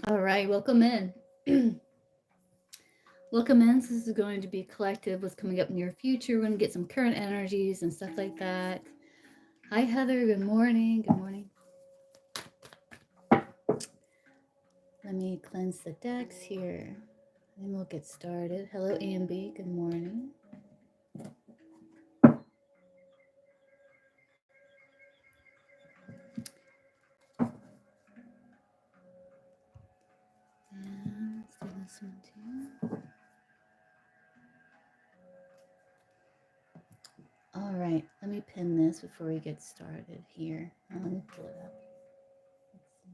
All right, welcome in. Welcome in. This is going to be collective. What's coming up in your future? We're going to get some current energies and stuff like that. Hi, Heather. Good morning. Good morning. Let me cleanse the decks here. Then we'll get started. Hello, AMB. Good morning. And let's do this one too. All right, let me pin this before we get started here. Let me pull it up. Let's see.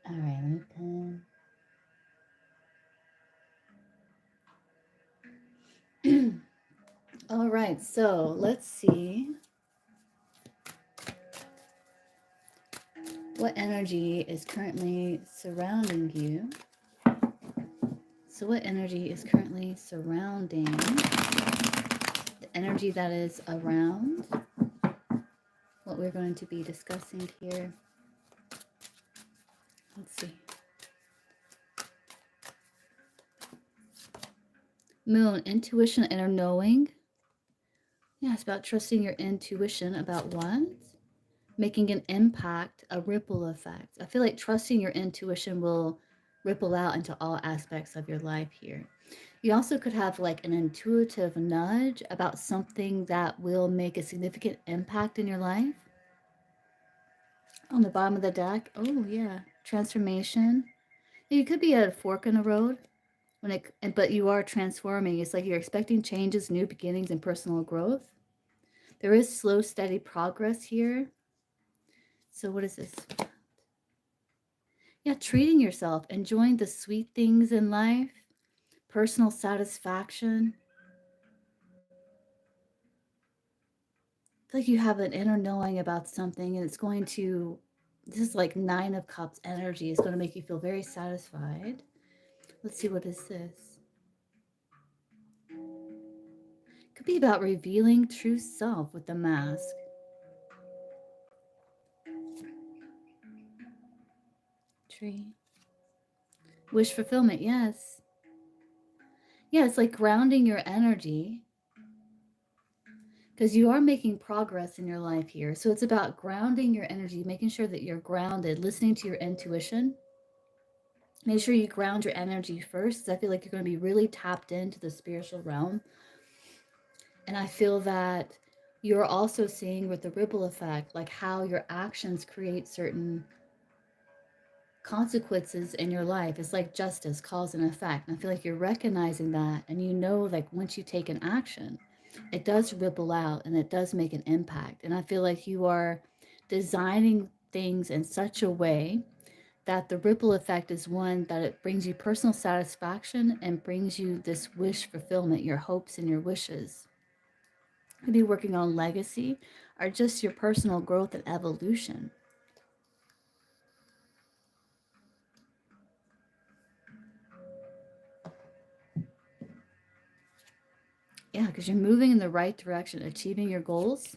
All right, let me pin. All right, so let's see what energy is currently surrounding you. So what energy is currently surrounding the energy that is around what we're going to be discussing here? Let's see. Moon, intuition, inner knowing. Yeah, it's about trusting your intuition about what? Making an impact, a ripple effect. I feel like trusting your intuition will ripple out into all aspects of your life here. You also could have like an intuitive nudge about something that will make a significant impact in your life. On the bottom of the deck, oh yeah, transformation. You could be at a fork in the road but you are transforming. It's like you're expecting changes, new beginnings, and personal growth. There is slow, steady progress here. So what is this? Yeah, treating yourself, enjoying the sweet things in life, personal satisfaction. It's like you have an inner knowing about something, and it's going to, this is like 9 of Cups energy. It's going to make you feel very satisfied. Let's see, what is this? Could be about revealing true self with the mask. Tree. Wish fulfillment, yes. Yeah, it's like grounding your energy because you are making progress in your life here. So it's about grounding your energy, making sure that you're grounded, listening to your intuition. Make sure you ground your energy first. I feel like you're going to be really tapped into the spiritual realm. And I feel that you're also seeing with the ripple effect, like how your actions create certain consequences in your life. It's like justice, cause and effect. And I feel like you're recognizing that, and you know, like once you take an action, it does ripple out and it does make an impact. And I feel like you are designing things in such a way that the ripple effect is one that it brings you personal satisfaction and brings you this wish fulfillment, your hopes and your wishes. Could be working on legacy or just your personal growth and evolution. Yeah, because you're moving in the right direction, achieving your goals,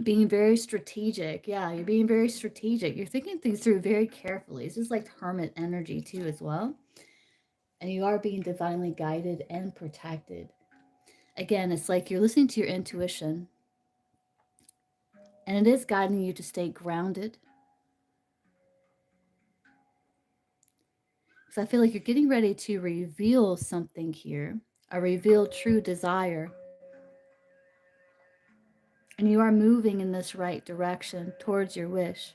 being very strategic. Yeah, you're being very strategic. You're thinking things through very carefully. It's just like hermit energy, too, as well. And you are being divinely guided and protected. Again, it's like you're listening to your intuition, and it is guiding you to stay grounded. So I feel like you're getting ready to reveal something here, a reveal true desire. And you are moving in this right direction towards your wish.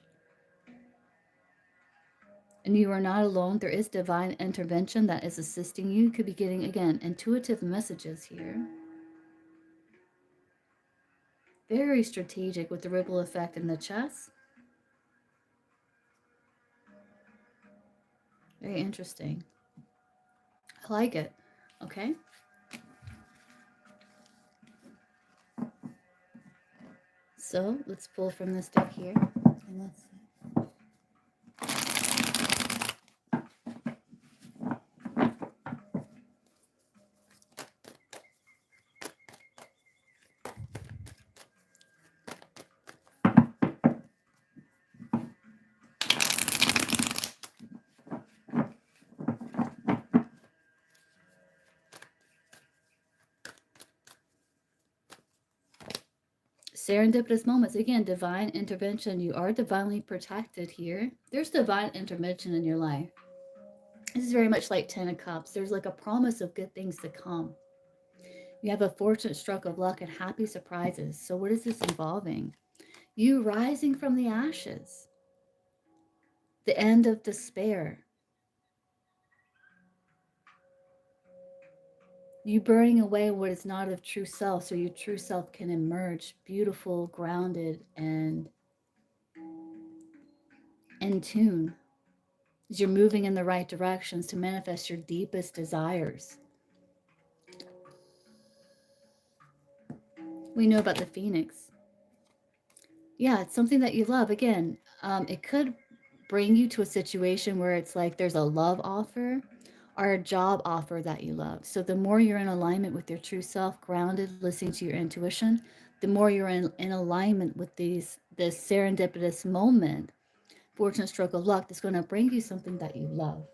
And you are not alone. There is divine intervention that is assisting you. You could be getting, again, intuitive messages here. Very strategic with the ripple effect in the chest. Very interesting. I like it. Okay. So let's pull from this deck here. And let's see. Serendipitous moments. Again, divine intervention. You are divinely protected here. There's divine intervention in your life. This is very much like Ten of Cups. There's like a promise of good things to come. You have a fortunate stroke of luck and happy surprises. So, what is this involving? You rising from the ashes, the end of despair, you burning away what is not of true self so your true self can emerge beautiful, grounded, and in tune as you're moving in the right directions to manifest your deepest desires. We know about the phoenix. Yeah, it's something that you love. Again, it could bring you to a situation where it's like there's a love offer or a job offer that you love. So the more you're in alignment with your true self, grounded, listening to your intuition, the more you're in alignment with this serendipitous moment, fortunate stroke of luck that's going to bring you something that you love.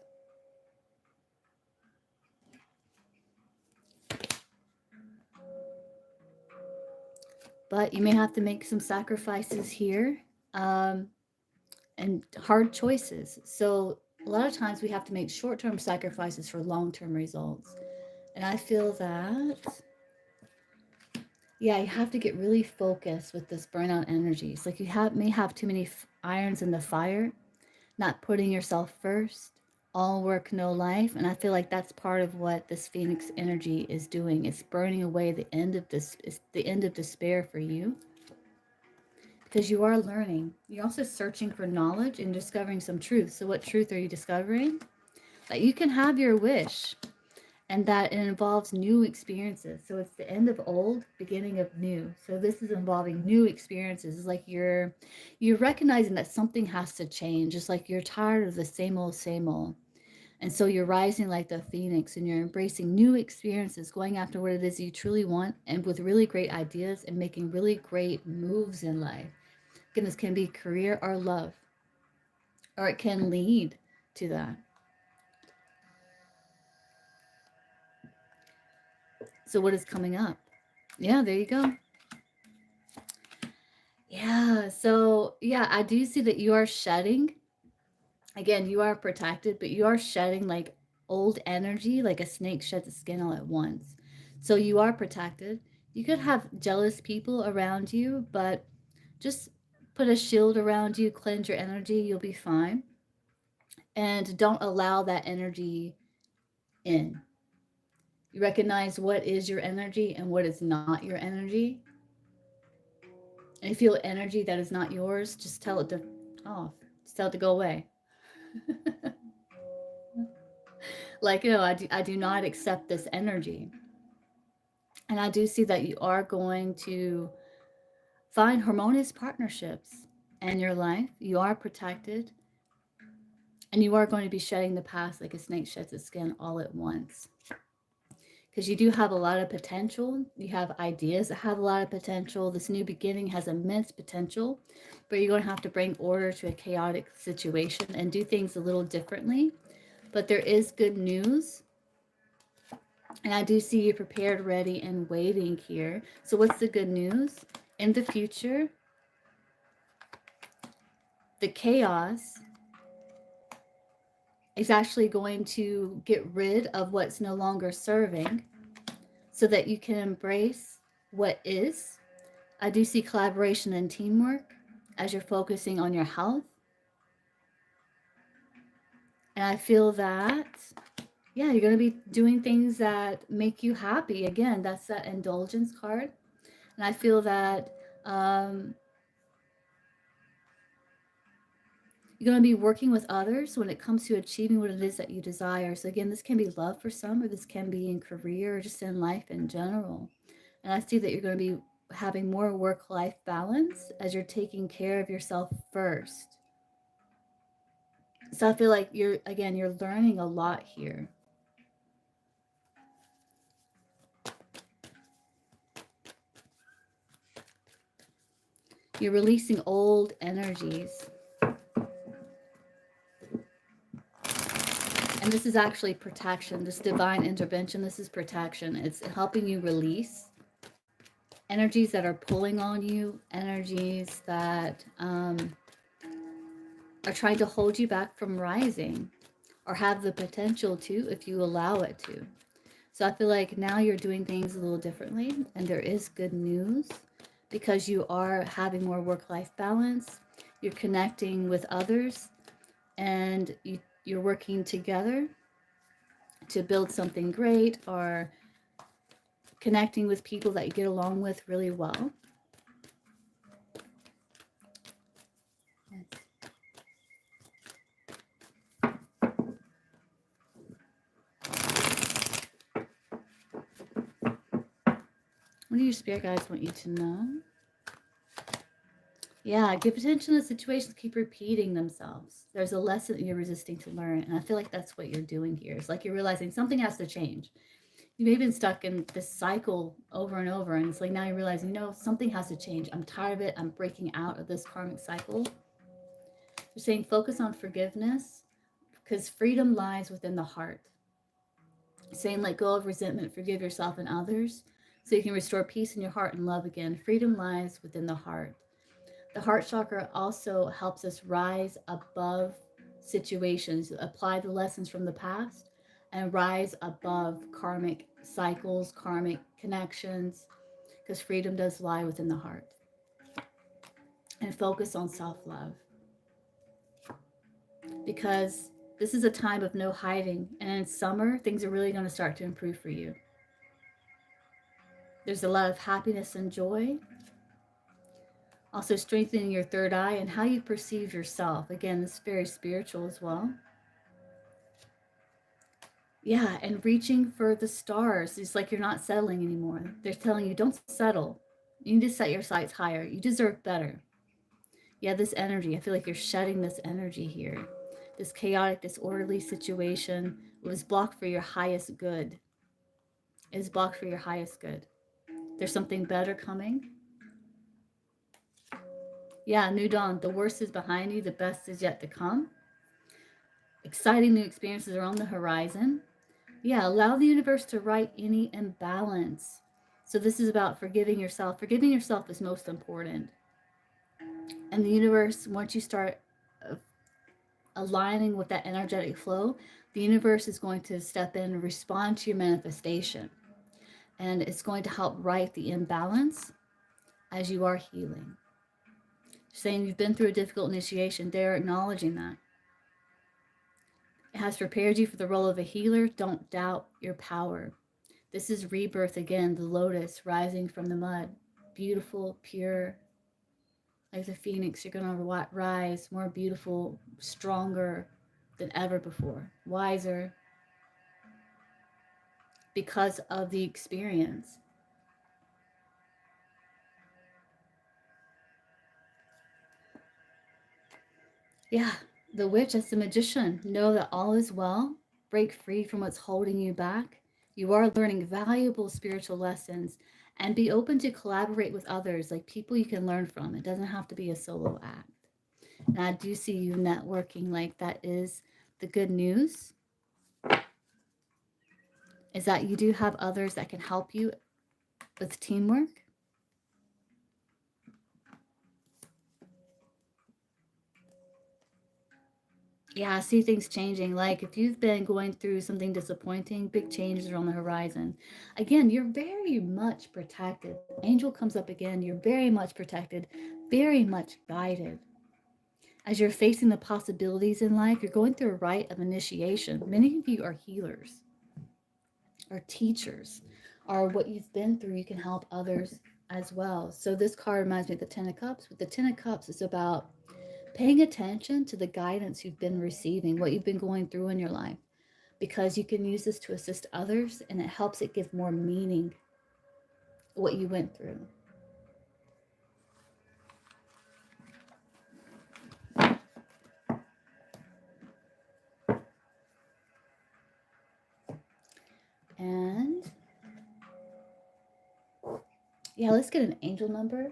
But you may have to make some sacrifices here, and hard choices. So a lot of times we have to make short-term sacrifices for long-term results. And I feel that, yeah, you have to get really focused with this burnout energy. It's like you may have too many irons in the fire, not putting yourself first, all work, no life. And I feel like that's part of what this Phoenix energy is doing. It's burning away the end of this, it's the end of despair for you because you are learning. You're also searching for knowledge and discovering some truth. So what truth are you discovering? That you can have your wish and that it involves new experiences. So it's the end of old, beginning of new. So this is involving new experiences. It's like you're recognizing that something has to change. It's like you're tired of the same old, same old. And so you're rising like the phoenix and you're embracing new experiences, going after what it is you truly want and with really great ideas and making really great moves in life. Again, this can be career or love, or it can lead to that. So what is coming up? Yeah, there you go. Yeah. So, yeah, I do see that you are shedding. Again, you are protected, but you are shedding like old energy, like a snake sheds its skin all at once. So, you are protected. You could have jealous people around you, but just put a shield around you, cleanse your energy, you'll be fine. And don't allow that energy in. You recognize what is your energy and what is not your energy. And if you feel energy that is not yours, just tell it to off. Just tell it to go away. Like, I do not accept this energy. And I do see that you are going to find harmonious partnerships in your life. You are protected. And you are going to be shedding the past like a snake sheds its skin all at once. Because you do have a lot of potential. You have ideas that have a lot of potential. This new beginning has immense potential, but you're going to have to bring order to a chaotic situation and do things a little differently. But there is good news. And I do see you prepared, ready, and waiting here. So what's the good news? In the future, the chaos is actually going to get rid of what's no longer serving so that you can embrace what is. I do see collaboration and teamwork as you're focusing on your health. And I feel that, yeah, you're going to be doing things that make you happy. Again, that's that indulgence card. And I feel that you're going to be working with others when it comes to achieving what it is that you desire. So, again, this can be love for some, or this can be in career or just in life in general. And I see that you're going to be having more work-life balance as you're taking care of yourself first. So I feel like you're learning a lot here. You're releasing old energies. And this is actually protection, this divine intervention. This is protection. It's helping you release energies that are pulling on you, energies that are trying to hold you back from rising or have the potential to if you allow it to. So I feel like now you're doing things a little differently, and there is good news because you are having more work life balance. You're connecting with others, and you're working together to build something great, or connecting with people that you get along with really well. What do your spirit guides want you to know? Yeah, give attention to situations keep repeating themselves. There's a lesson that you're resisting to learn. And I feel like that's what you're doing here. It's like you're realizing something has to change. You may have been stuck in this cycle over and over. And it's like now you're realizing, something has to change. I'm tired of it. I'm breaking out of this karmic cycle. You're saying focus on forgiveness because freedom lies within the heart. Saying let go of resentment, forgive yourself and others so you can restore peace in your heart and love again. Freedom lies within the heart. The heart chakra also helps us rise above situations, apply the lessons from the past, and rise above karmic cycles, karmic connections, because freedom does lie within the heart. And focus on self love, because this is a time of no hiding. And in summer, things are really going to start to improve for you. There's a lot of happiness and joy. Also, strengthening your third eye and how you perceive yourself. Again, this is very spiritual as well. Yeah, and reaching for the stars. It's like you're not settling anymore. They're telling you, don't settle. You need to set your sights higher. You deserve better. Yeah, this energy, I feel like you're shedding this energy here. This chaotic, disorderly situation was blocked for your highest good. It is blocked for your highest good. There's something better coming. Yeah, new dawn. The worst is behind you. The best is yet to come. Exciting new experiences are on the horizon. Yeah, allow the universe to right any imbalance. So this is about forgiving yourself. Forgiving yourself is most important. And the universe, once you start aligning with that energetic flow, the universe is going to step in and respond to your manifestation. And it's going to help right the imbalance as you are healing. Saying you've been through a difficult initiation, they're acknowledging that. It has prepared you for the role of a healer. Don't doubt your power. This is rebirth again, the lotus rising from the mud. Beautiful, pure, like the phoenix. You're going to rise more beautiful, stronger than ever before, wiser because of the experience. Yeah, the witch as the magician. Know that all is well. Break free from what's holding you back. You are learning valuable spiritual lessons, and be open to collaborate with others, like people you can learn from. It doesn't have to be a solo act. And I do see you networking, like that is the good news, is that you do have others that can help you with teamwork. Yeah, I see things changing. Like if you've been going through something disappointing, big changes are on the horizon. Again, you're very much protected. Angel comes up again. You're very much protected, very much guided. As you're facing the possibilities in life, you're going through a rite of initiation. Many of you are healers or teachers, or what you've been through, you can help others as well. So this card reminds me of the Ten of Cups. With the Ten of Cups, it's about paying attention to the guidance you've been receiving, what you've been going through in your life, because you can use this to assist others, and it helps it give more meaning what you went through. Yeah, let's get an angel number.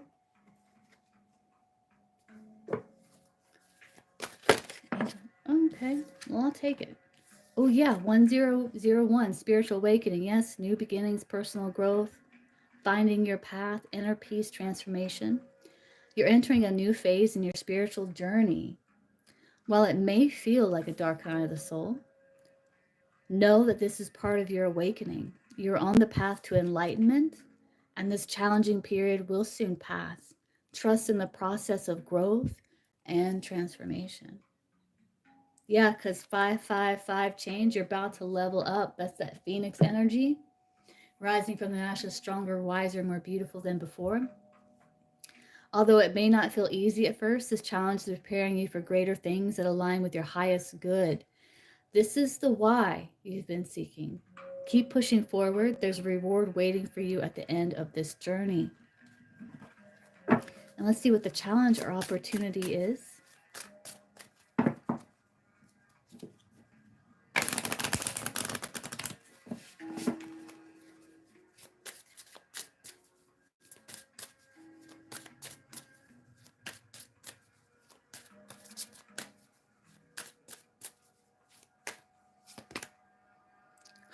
Angel. Okay, well, I'll take it. Oh, yeah, 1001, spiritual awakening. Yes, new beginnings, personal growth, finding your path, inner peace, transformation. You're entering a new phase in your spiritual journey. While it may feel like a dark night of the soul, know that this is part of your awakening. You're on the path to enlightenment, and this challenging period will soon pass. Trust in the process of growth and transformation. Yeah, because 555 change, you're about to level up. That's that Phoenix energy, rising from the ashes stronger, wiser, more beautiful than before. Although it may not feel easy at first, this challenge is preparing you for greater things that align with your highest good. This is the why you've been seeking. Keep pushing forward. There's a reward waiting for you at the end of this journey. And let's see what the challenge or opportunity is.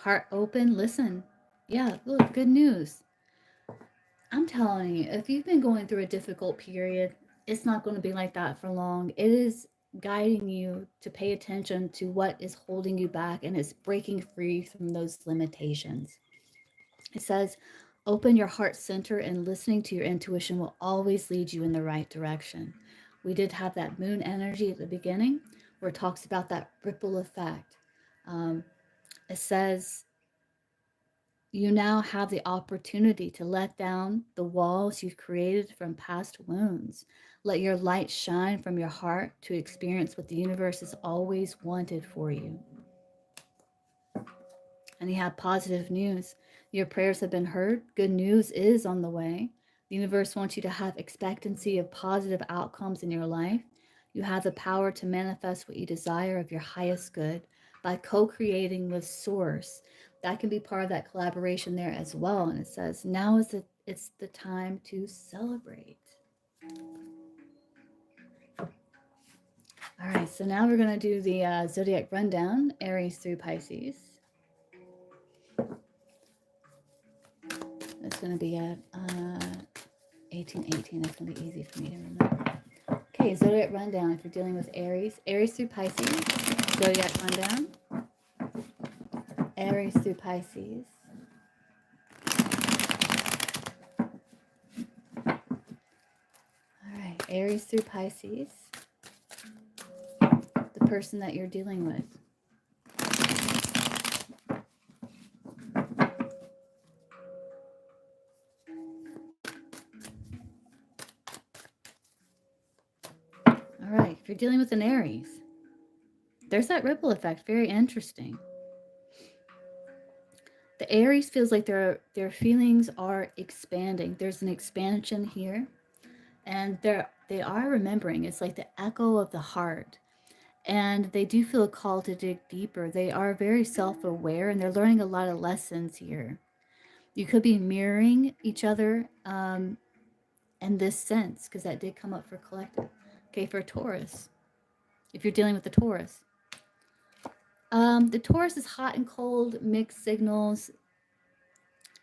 Heart open, listen. Yeah, look, good news. I'm telling you, if you've been going through a difficult period, it's not going to be like that for long. It is guiding you to pay attention to what is holding you back, and it's breaking free from those limitations. It says, open your heart center, and listening to your intuition will always lead you in the right direction. We did have that moon energy at the beginning where it talks about that ripple effect. Um, it says, you now have the opportunity to let down the walls you've created from past wounds. Let your light shine from your heart to experience what the universe has always wanted for you. And you have positive news. Your prayers have been heard. Good news is on the way. The universe wants you to have expectancy of positive outcomes in your life. You have the power to manifest what you desire of your highest good by co-creating with source. That can be part of that collaboration there as well. And it says, now is it's the time to celebrate. All right, so now we're going to do the zodiac rundown, Aries through Pisces. It's going to be at 1818. That's going to be easy for me to remember. Okay, zodiac rundown. If you're dealing with Aries, Aries through Pisces, zodiac rundown. Aries through Pisces. All right, Aries through Pisces. The person that you're dealing with. All right, if you're dealing with an Aries, there's that ripple effect. Very interesting. The Aries feels like their feelings are expanding. There's an expansion here, and they are remembering. It's like the echo of the heart, and they do feel a call to dig deeper. They are very self-aware, and they're learning a lot of lessons here. You could be mirroring each other in this sense, because that did come up for collective. Okay, for Taurus, if you're dealing with the Taurus. The Taurus is hot and cold, mixed signals.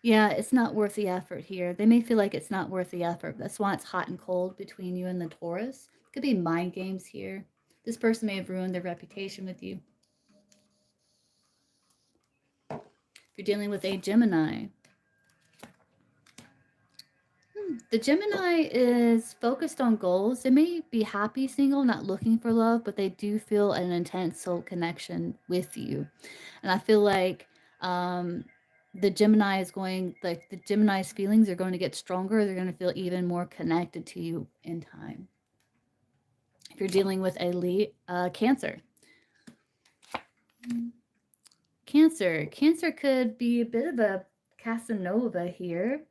Yeah, it's not worth the effort here. They may feel like it's not worth the effort. That's why it's hot and cold between you and the Taurus. It could be mind games here. This person may have ruined their reputation with you. If you're dealing with a Gemini, the Gemini is focused on goals. They may be happy single, not looking for love, but they do feel an intense soul connection with you. And I feel like the Gemini is going, like the Gemini's feelings are going to get stronger. They're going to feel even more connected to you in time. If you're dealing with a Cancer. Cancer could be a bit of a Casanova here,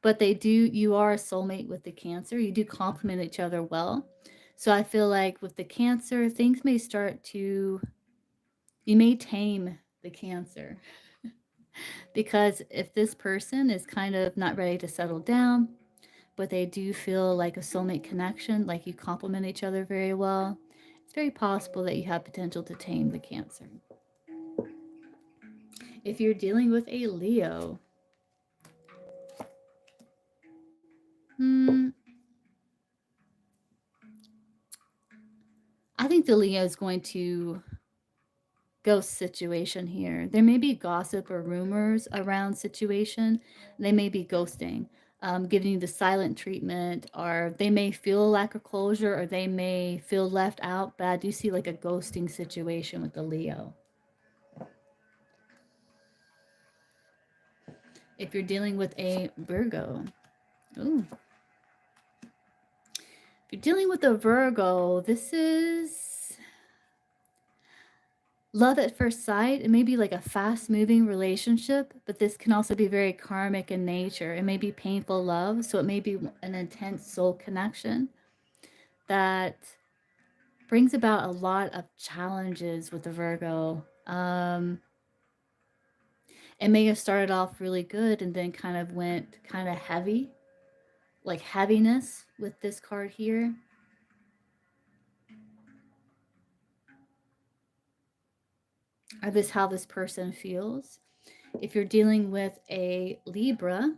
but you are a soulmate with the Cancer. You do complement each other well. So I feel like with the Cancer, things may start to, you may tame the Cancer. Because if this person is kind of not ready to settle down, but they do feel like a soulmate connection, like you complement each other very well. It's very possible that you have potential to tame the Cancer. If you're dealing with a Leo, I think the Leo is going to ghost situation here. There may be gossip or rumors around situation. They may be ghosting, giving you the silent treatment, or they may feel a lack of closure, or they may feel left out. But I do see like a ghosting situation with the Leo. If you're dealing with a Virgo, ooh. If you're dealing with a Virgo, this is love at first sight. It may be like a fast moving relationship, but this can also be very karmic in nature. It may be painful love, so it may be an intense soul connection that brings about a lot of challenges with the Virgo. It may have started off really good and then kind of went kind of heavy, like heaviness with this card here. Or this how this person feels. If you're dealing with a Libra,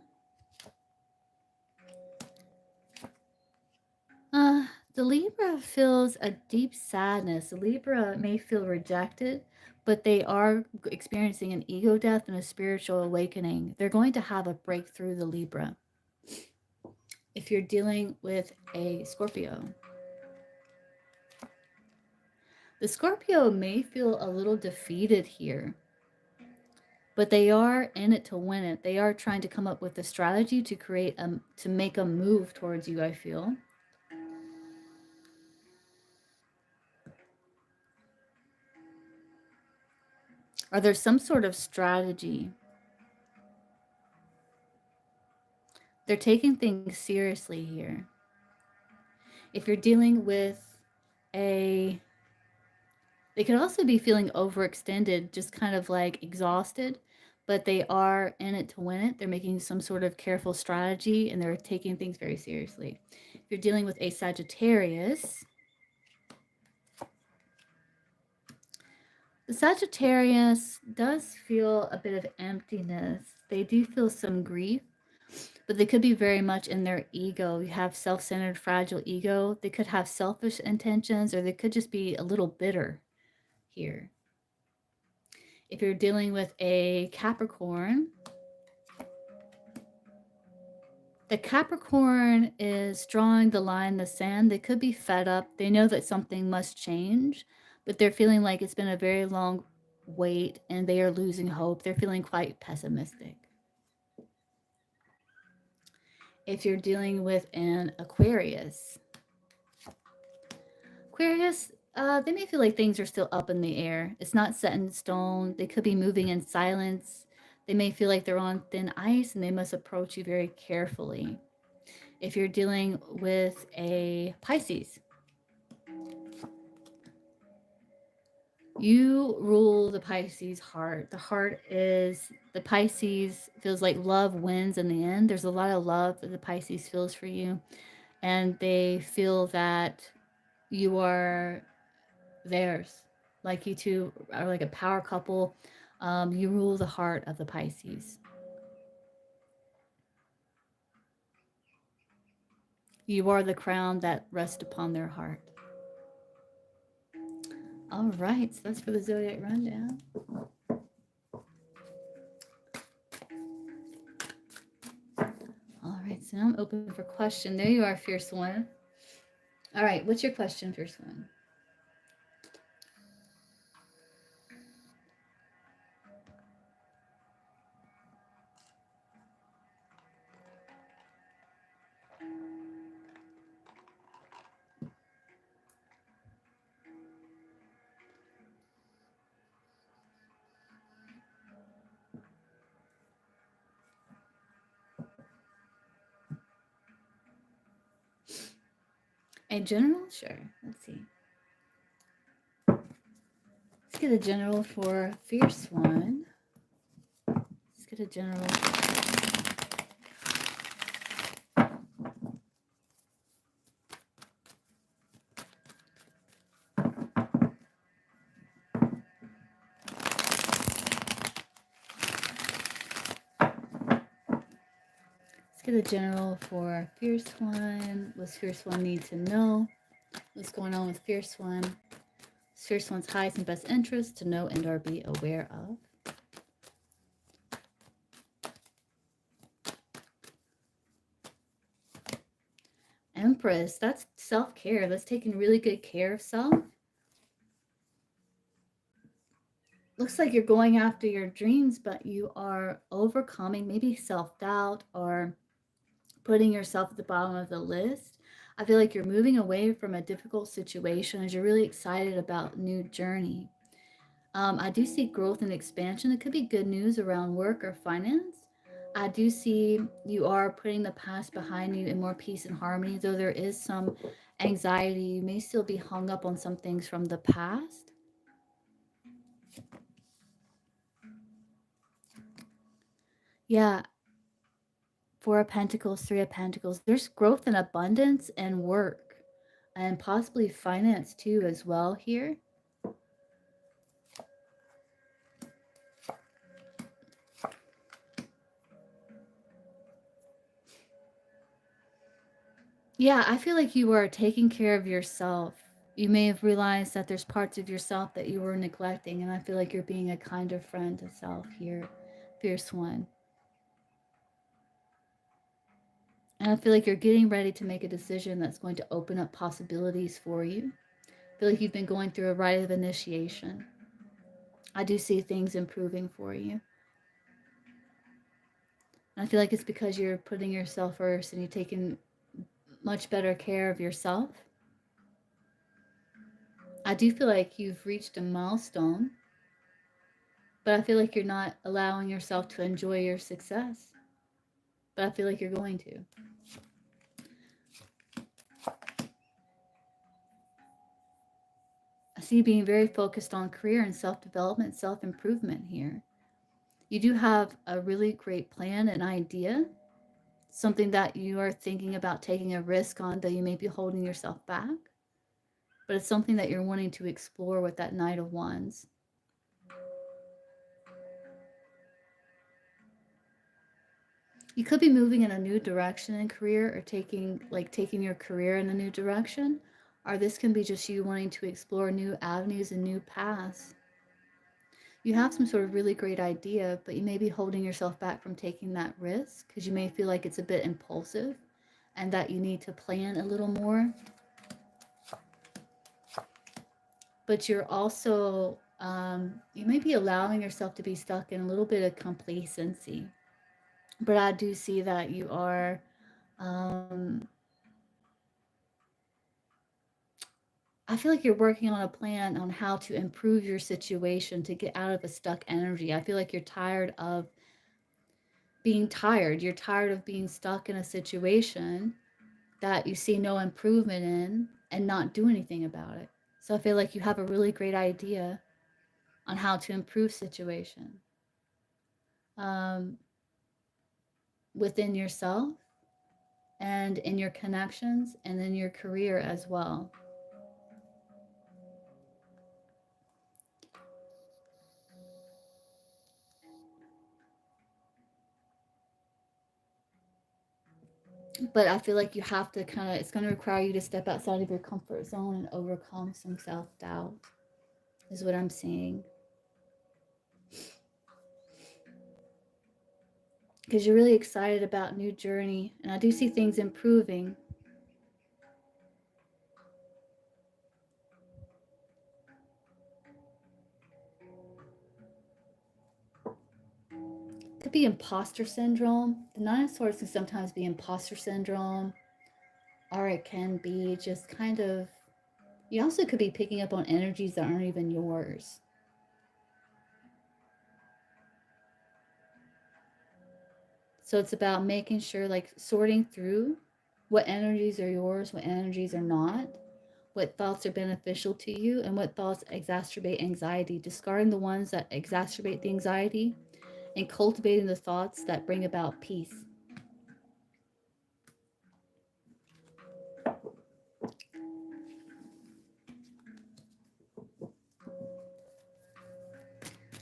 the Libra feels a deep sadness. The Libra may feel rejected, but they are experiencing an ego death and a spiritual awakening. They're going to have a breakthrough, the Libra. If you're dealing with a Scorpio, the Scorpio may feel a little defeated here, but they are in it to win it. They are trying to come up with a strategy to to make a move towards you, I feel. Or there's some sort of strategy. They're taking things seriously here. If you're dealing with they could also be feeling overextended, just kind of like exhausted, but they are in it to win it. They're making some sort of careful strategy and they're taking things very seriously. If you're dealing with a Sagittarius, the Sagittarius does feel a bit of emptiness. They do feel some grief, but they could be very much in their ego. You have self-centered, fragile ego. They could have selfish intentions, or they could just be a little bitter here. If you're dealing with a Capricorn, the Capricorn is drawing the line in the sand. They could be fed up. They know that something must change, but they're feeling like it's been a very long wait and they are losing hope. They're feeling quite pessimistic. If you're dealing with an Aquarius, they may feel like things are still up in the air. It's not set in stone. They could be moving in silence. They may feel like they're on thin ice and they must approach you very carefully. If you're dealing with a Pisces, you rule the Pisces heart. The Pisces feels like love wins in the end. There's a lot of love that the Pisces feels for you. And they feel that you are theirs. Like you two are like a power couple. You rule the heart of the Pisces. You are the crown that rests upon their heart. All right, so that's for the Zodiac Rundown. All right, so now I'm open for question. There you are, Fierce One. All right, what's your question, Fierce One? A general? Sure. Let's see. Let's get a general for Fierce One. Let's get a general. get a general for Fierce One. What's Fierce One need to know? What's going on with Fierce One? Fierce One's highest and best interest to know and or be aware of. Empress, that's self-care. That's taking really good care of self. Looks like you're going after your dreams, but you are overcoming maybe self-doubt or putting yourself at the bottom of the list. I feel like you're moving away from a difficult situation as you're really excited about new journey. I do see growth and expansion. It could be good news around work or finance. I do see you are putting the past behind you in more peace and harmony, though there is some anxiety. You may still be hung up on some things from the past. Yeah, Four of Pentacles, Three of Pentacles. There's growth and abundance and work and possibly finance too as well here. Yeah, I feel like you are taking care of yourself. You may have realized that there's parts of yourself that you were neglecting, and I feel like you're being a kinder friend to self here, Fierce One. And I feel like you're getting ready to make a decision that's going to open up possibilities for you. I feel like you've been going through a rite of initiation. I do see things improving for you. And I feel like it's because you're putting yourself first and you're taking much better care of yourself. I do feel like you've reached a milestone, but I feel like you're not allowing yourself to enjoy your success. But I feel like you're going to. I see you being very focused on career and self-development, self-improvement here. You do have a really great plan and idea, something that you are thinking about taking a risk on, though you may be holding yourself back. But it's something that you're wanting to explore with that Knight of Wands. You could be moving in a new direction in career or taking your career in a new direction. Or this can be just you wanting to explore new avenues and new paths. You have some sort of really great idea, but you may be holding yourself back from taking that risk because you may feel like it's a bit impulsive and that you need to plan a little more. But you're also, you may be allowing yourself to be stuck in a little bit of complacency. But I do see that you are, I feel like you're working on a plan on how to improve your situation to get out of a stuck energy. I feel like you're tired of being tired. You're tired of being stuck in a situation that you see no improvement in and not do anything about it. So I feel like you have a really great idea on how to improve situation within yourself and in your connections and in your career as well. But I feel like you have to it's going to require you to step outside of your comfort zone and overcome some self-doubt, is what I'm seeing. Because you're really excited about new journey, and I do see things improving. Could be imposter syndrome. The Nine of Swords can sometimes be imposter syndrome, or it can be just kind of, you also could be picking up on energies that aren't even yours. So it's about making sure, like sorting through what energies are yours, what energies are not, what thoughts are beneficial to you, and what thoughts exacerbate anxiety, discarding the ones that exacerbate the anxiety and cultivating the thoughts that bring about peace.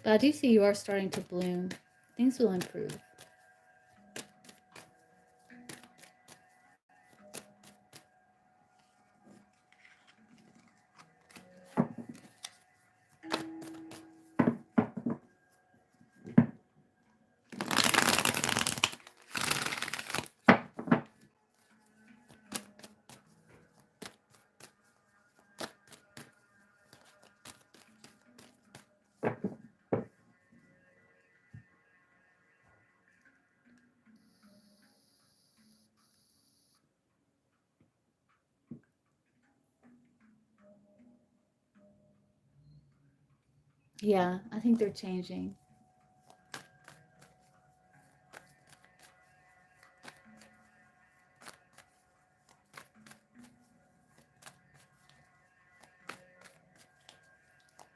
But I do see you are starting to bloom. Things will improve. Yeah, I think they're changing.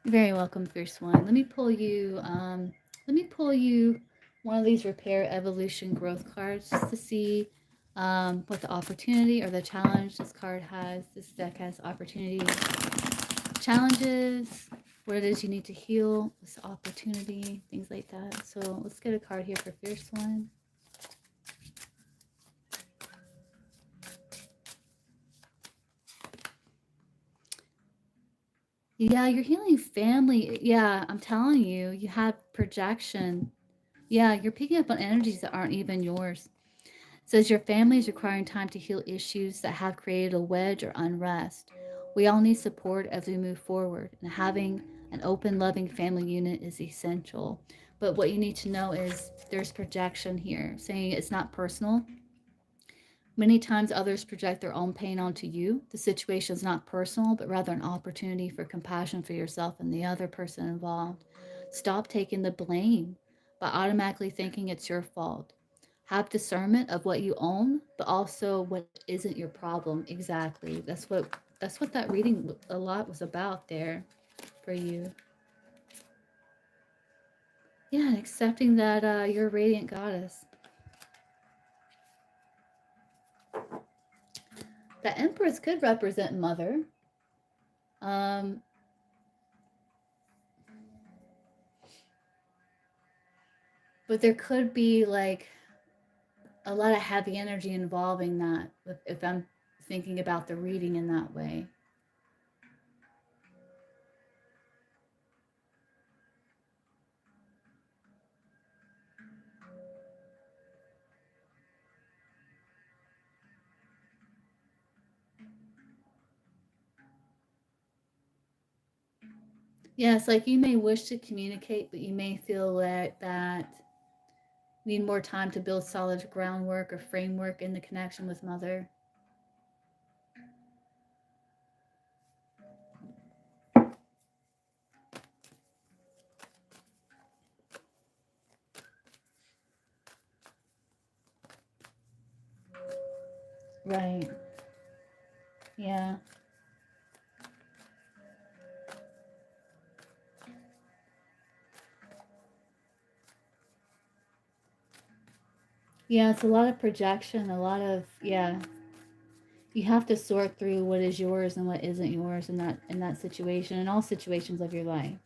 You're very welcome, Fierce One. Let me pull you one of these repair, evolution, growth cards just to see what the opportunity or the challenge this card has. This deck has opportunities, challenges, what it is you need to heal, this opportunity, things like that. So let's get a card here for Fierce One. Yeah, you're healing family. Yeah, I'm telling you, you had projection. Yeah, you're picking up on energies that aren't even yours. It says your family is requiring time to heal issues that have created a wedge or unrest. We all need support as we move forward, and having an open, loving family unit is essential. But what you need to know is there's projection here, saying it's not personal. Many times others project their own pain onto you. The situation is not personal, but rather an opportunity for compassion for yourself and the other person involved. Stop taking the blame by automatically thinking it's your fault. Have discernment of what you own, but also what isn't your problem exactly. That's what that reading a lot was about there for you. Yeah, and accepting that you're a radiant goddess. The Empress could represent mother. Um, but there could be like a lot of heavy energy involving that if I'm thinking about the reading in that way. Yes, like you may wish to communicate, but you may feel that you need more time to build solid groundwork or framework in the connection with mother. Right. Yeah. Yeah, it's a lot of projection, a lot of yeah. You have to sort through what is yours and what isn't yours in that situation, in all situations of your life.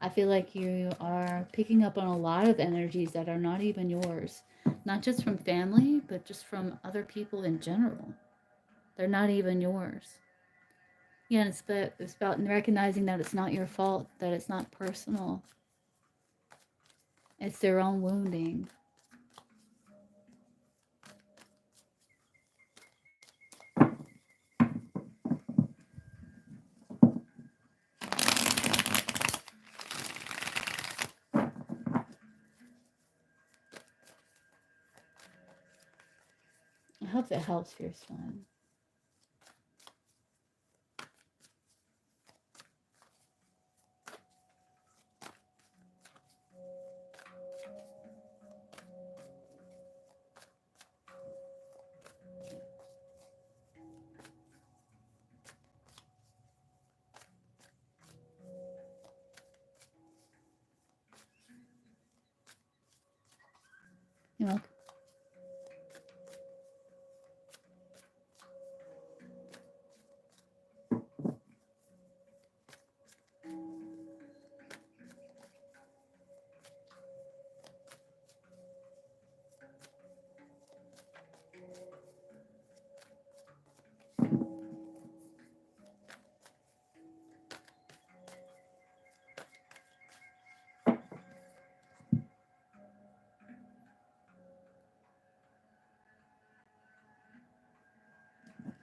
I feel like you are picking up on a lot of energies that are not even yours, not just from family, but just from other people in general. They're not even yours. Yeah, it's about recognizing that it's not your fault, that it's not personal. It's their own wounding. I hope that helps, Fierce One. You know,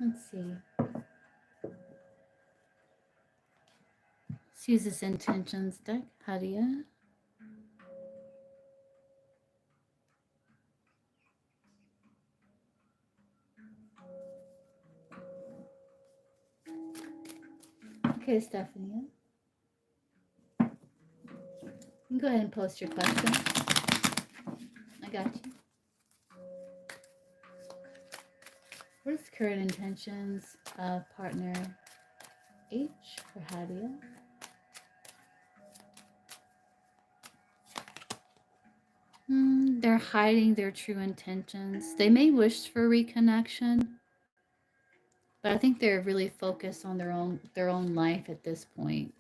let's see. Let's use this intentions deck. Hadia. Okay, Stephanie. You can go ahead and post your question. I got you. What is current intentions of partner H for Hadia? They're hiding their true intentions. They may wish for reconnection, but I think they're really focused on their own life at this point.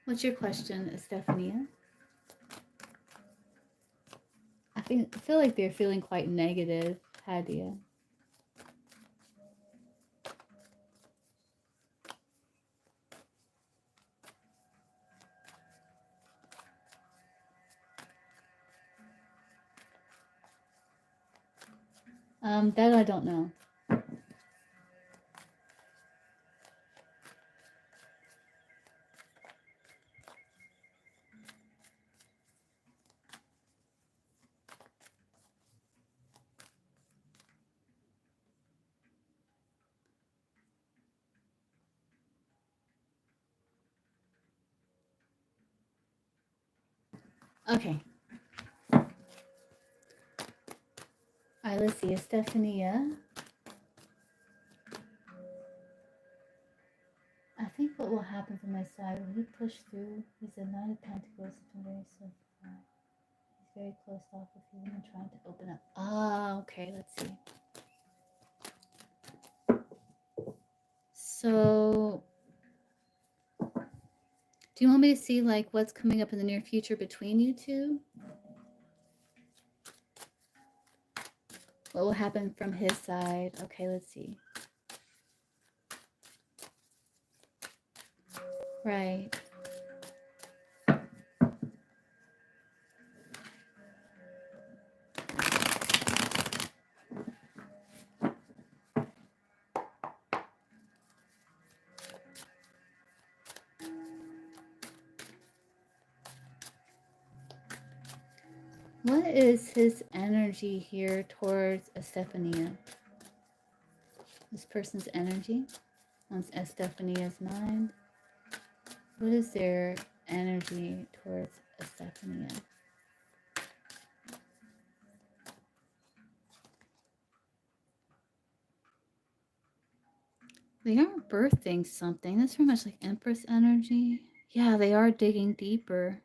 What's your question, Estefania? I feel like they're feeling quite negative, Hadia. That I don't know. Okay. All right, let's see. Estefania. I think what will happen from my side when he push through, he's a Knight of Pentacles, it's been very slow for that. He's very closed off with you and trying to open up. Ah, okay, let's see. So, do you want me to see like what's coming up in the near future between you two? What will happen from his side? Okay, let's see. Right. What is his energy here towards Estefania? This person's energy on Estefania's mind. What is their energy towards Estefania? They are birthing something. That's very much like Empress energy. Yeah, they are digging deeper.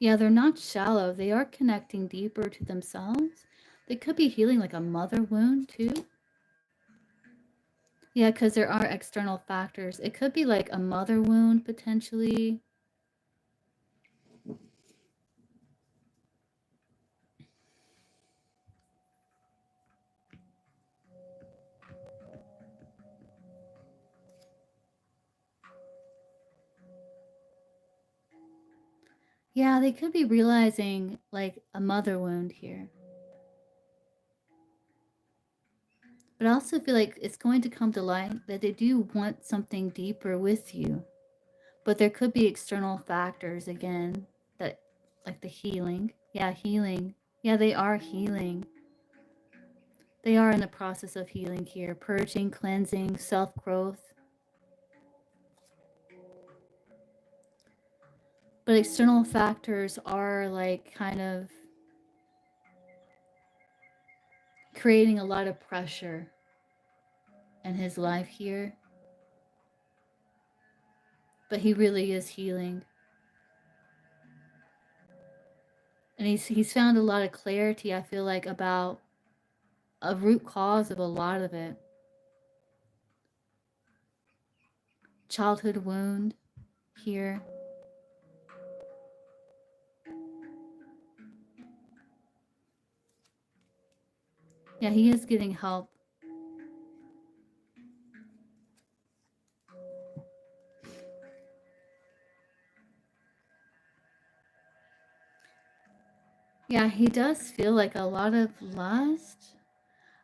Yeah, they're not shallow. They are connecting deeper to themselves. They could be healing like a mother wound too. Yeah, because there are external factors. It could be like a mother wound potentially. Yeah, they could be realizing like a mother wound here. But I also feel like it's going to come to light that they do want something deeper with you. But there could be external factors again that, like the healing. Yeah, healing. Yeah, they are healing. They are in the process of healing here, purging, cleansing, self growth. But external factors are like kind of creating a lot of pressure in his life here. But he really is healing. And he's found a lot of clarity, I feel like, about a root cause of a lot of it. Childhood wound here. Yeah, he is getting help. Yeah, he does feel like a lot of lust.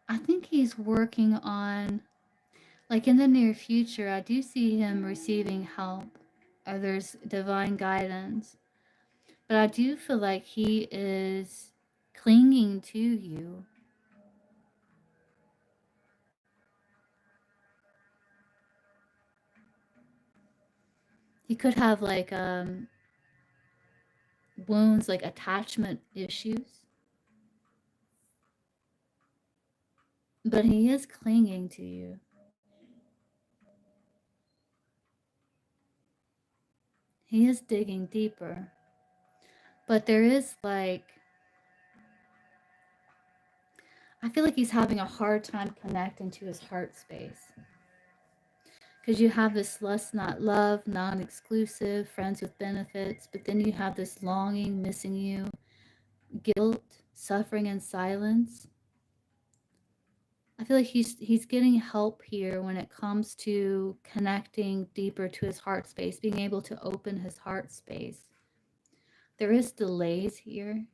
I think he's working on, like in the near future, I do see him receiving help. Or there's divine guidance. But I do feel like he is clinging to you. He could have like wounds, like attachment issues, but he is clinging to you. He is digging deeper. But there is like, I feel like he's having a hard time connecting to his heart space. Because you have this lust, not love, non exclusive, friends with benefits, but then you have this longing, missing you, guilt, suffering, and silence. I feel like he's getting help here when it comes to connecting deeper to his heart space, being able to open his heart space. There is delays here.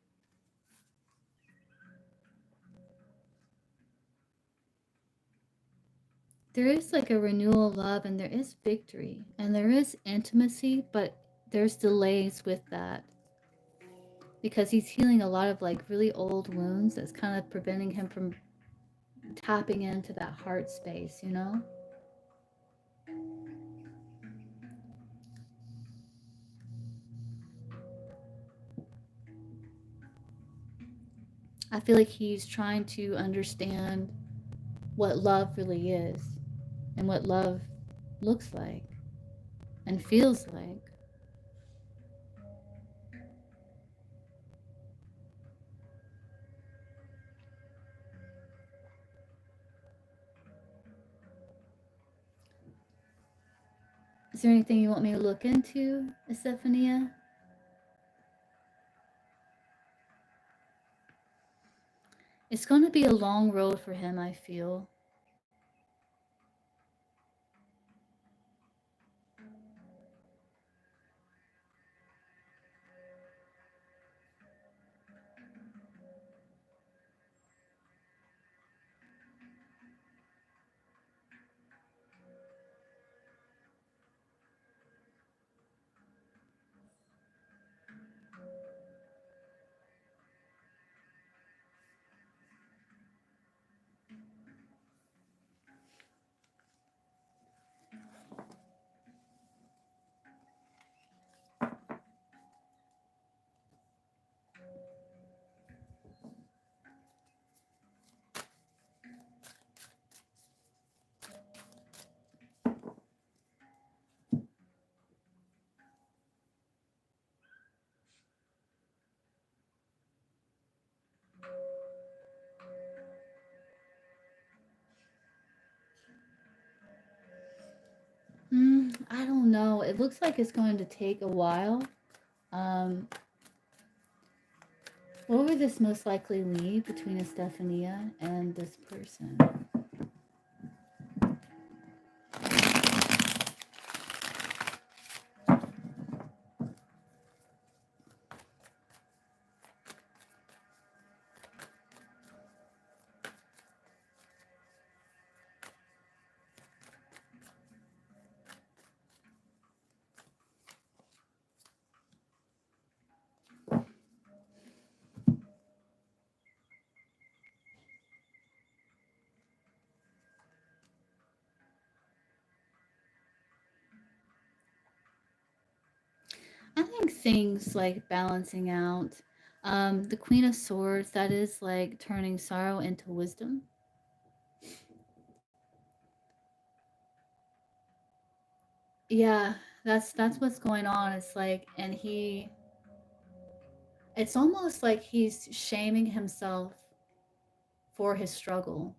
There is like a renewal of love, and there is victory and there is intimacy, but there's delays with that because he's healing a lot of like really old wounds that's kind of preventing him from tapping into that heart space, you know? I feel like he's trying to understand what love really is and what love looks like and feels like. Is there anything you want me to look into, Estefania? It's going to be a long road for him, I feel. I don't know. It looks like it's going to take a while. Um, what would this most likely lead between Estefania and this person? I think things like balancing out. The Queen of Swords, that is like turning sorrow into wisdom. Yeah, that's what's going on. It's like, and it's almost like he's shaming himself for his struggle.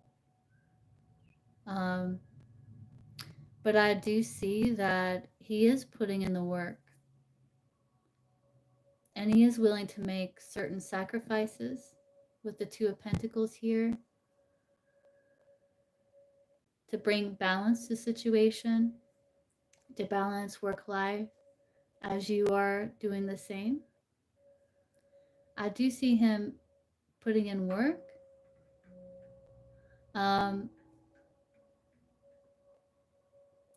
Um, but I do see that he is putting in the work and he is willing to make certain sacrifices with the Two of Pentacles here to bring balance to the situation, to balance work life as you are doing the same. I do see him putting in work. Um,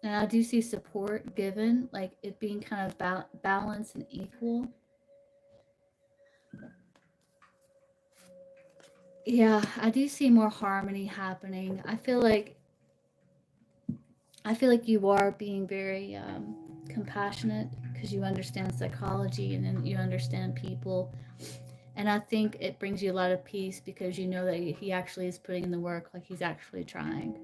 and I do see support given, like it being kind of balanced and equal. Yeah, I do see more harmony happening. I feel like you are being very compassionate because you understand psychology and then you understand people. And I think it brings you a lot of peace because you know that he actually is putting in the work, like he's actually trying.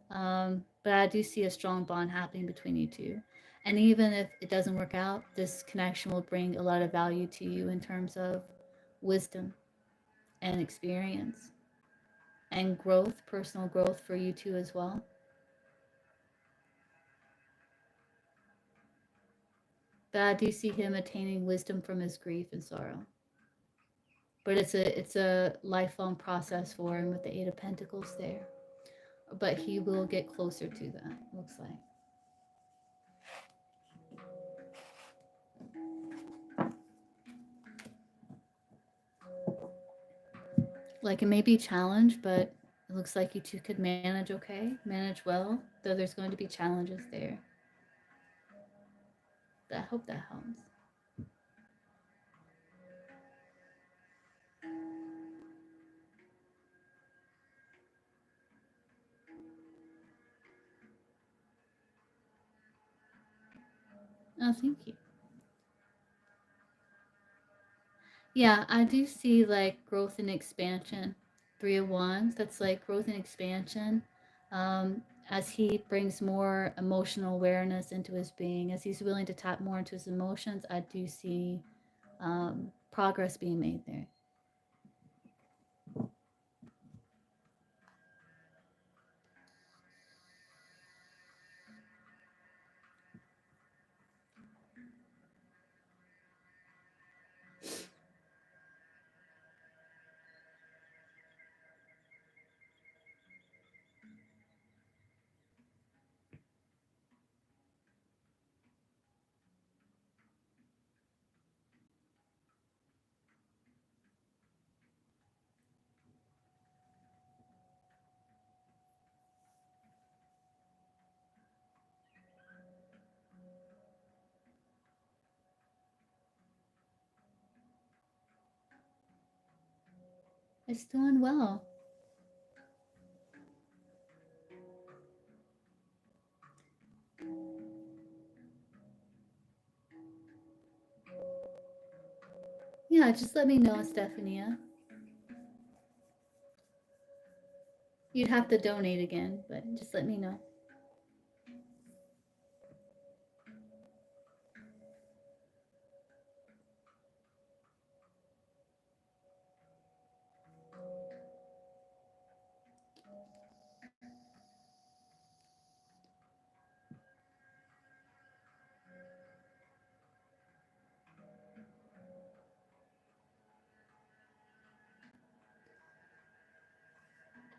But I do see a strong bond happening between you two. And even if it doesn't work out, this connection will bring a lot of value to you in terms of wisdom and experience and growth, personal growth for you two as well. But I do see him attaining wisdom from his grief and sorrow. But it's a lifelong process for him with the Eight of Pentacles there. But he will get closer to that, looks like. Like it may be a challenge, but it looks like you two could manage okay, manage well, though there's going to be challenges there. But I hope that helps. Oh, thank you. Yeah, I do see like growth and expansion. Three of Wands, that's like growth and expansion. As he brings more emotional awareness into his being, as he's willing to tap more into his emotions, I do see progress being made there. It's doing well. Yeah, just let me know, Stephania. You'd have to donate again, but just let me know.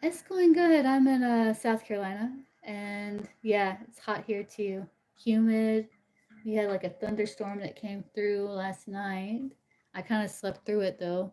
It's going good. I'm in South Carolina, and yeah, it's hot here too. Humid. We had like a thunderstorm that came through last night. I kind of slept through it though.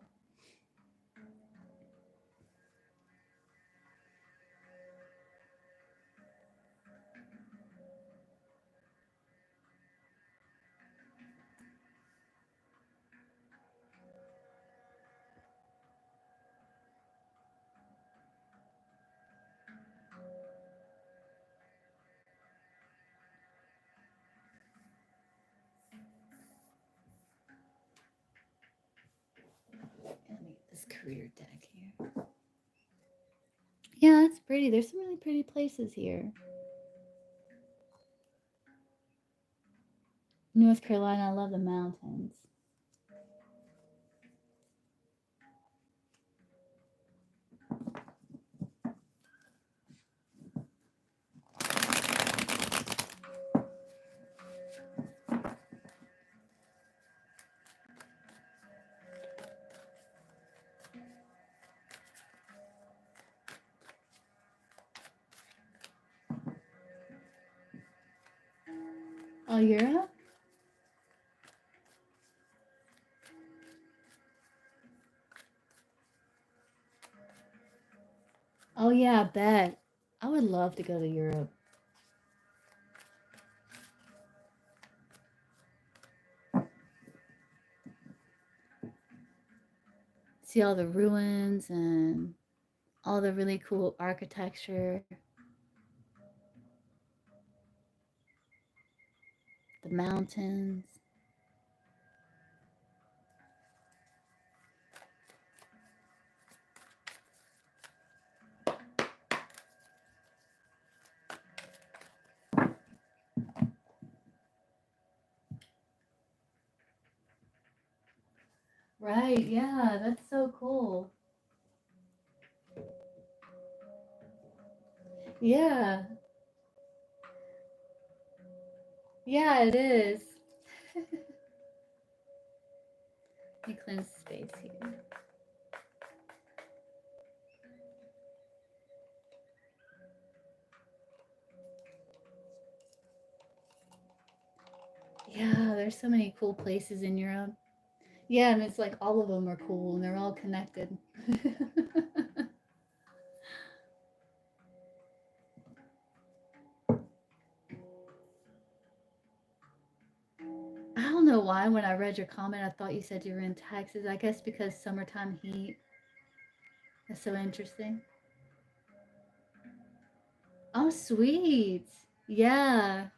Let me get this career deck here. Yeah, it's pretty. There's some really pretty places here. North Carolina, I love the mountains. Oh, Europe? Oh yeah, I bet. I would love to go to Europe. See all the ruins and all the really cool architecture. mountains. Right, yeah, that's so cool. Yeah, yeah, it is. Let me cleanse the space here. Yeah, there's so many cool places in Europe. Yeah, and it's like all of them are cool and they're all connected. I don't know why when I read your comment, I thought you said you were in Texas. I guess because summertime heat is so interesting. Oh, sweet. Yeah.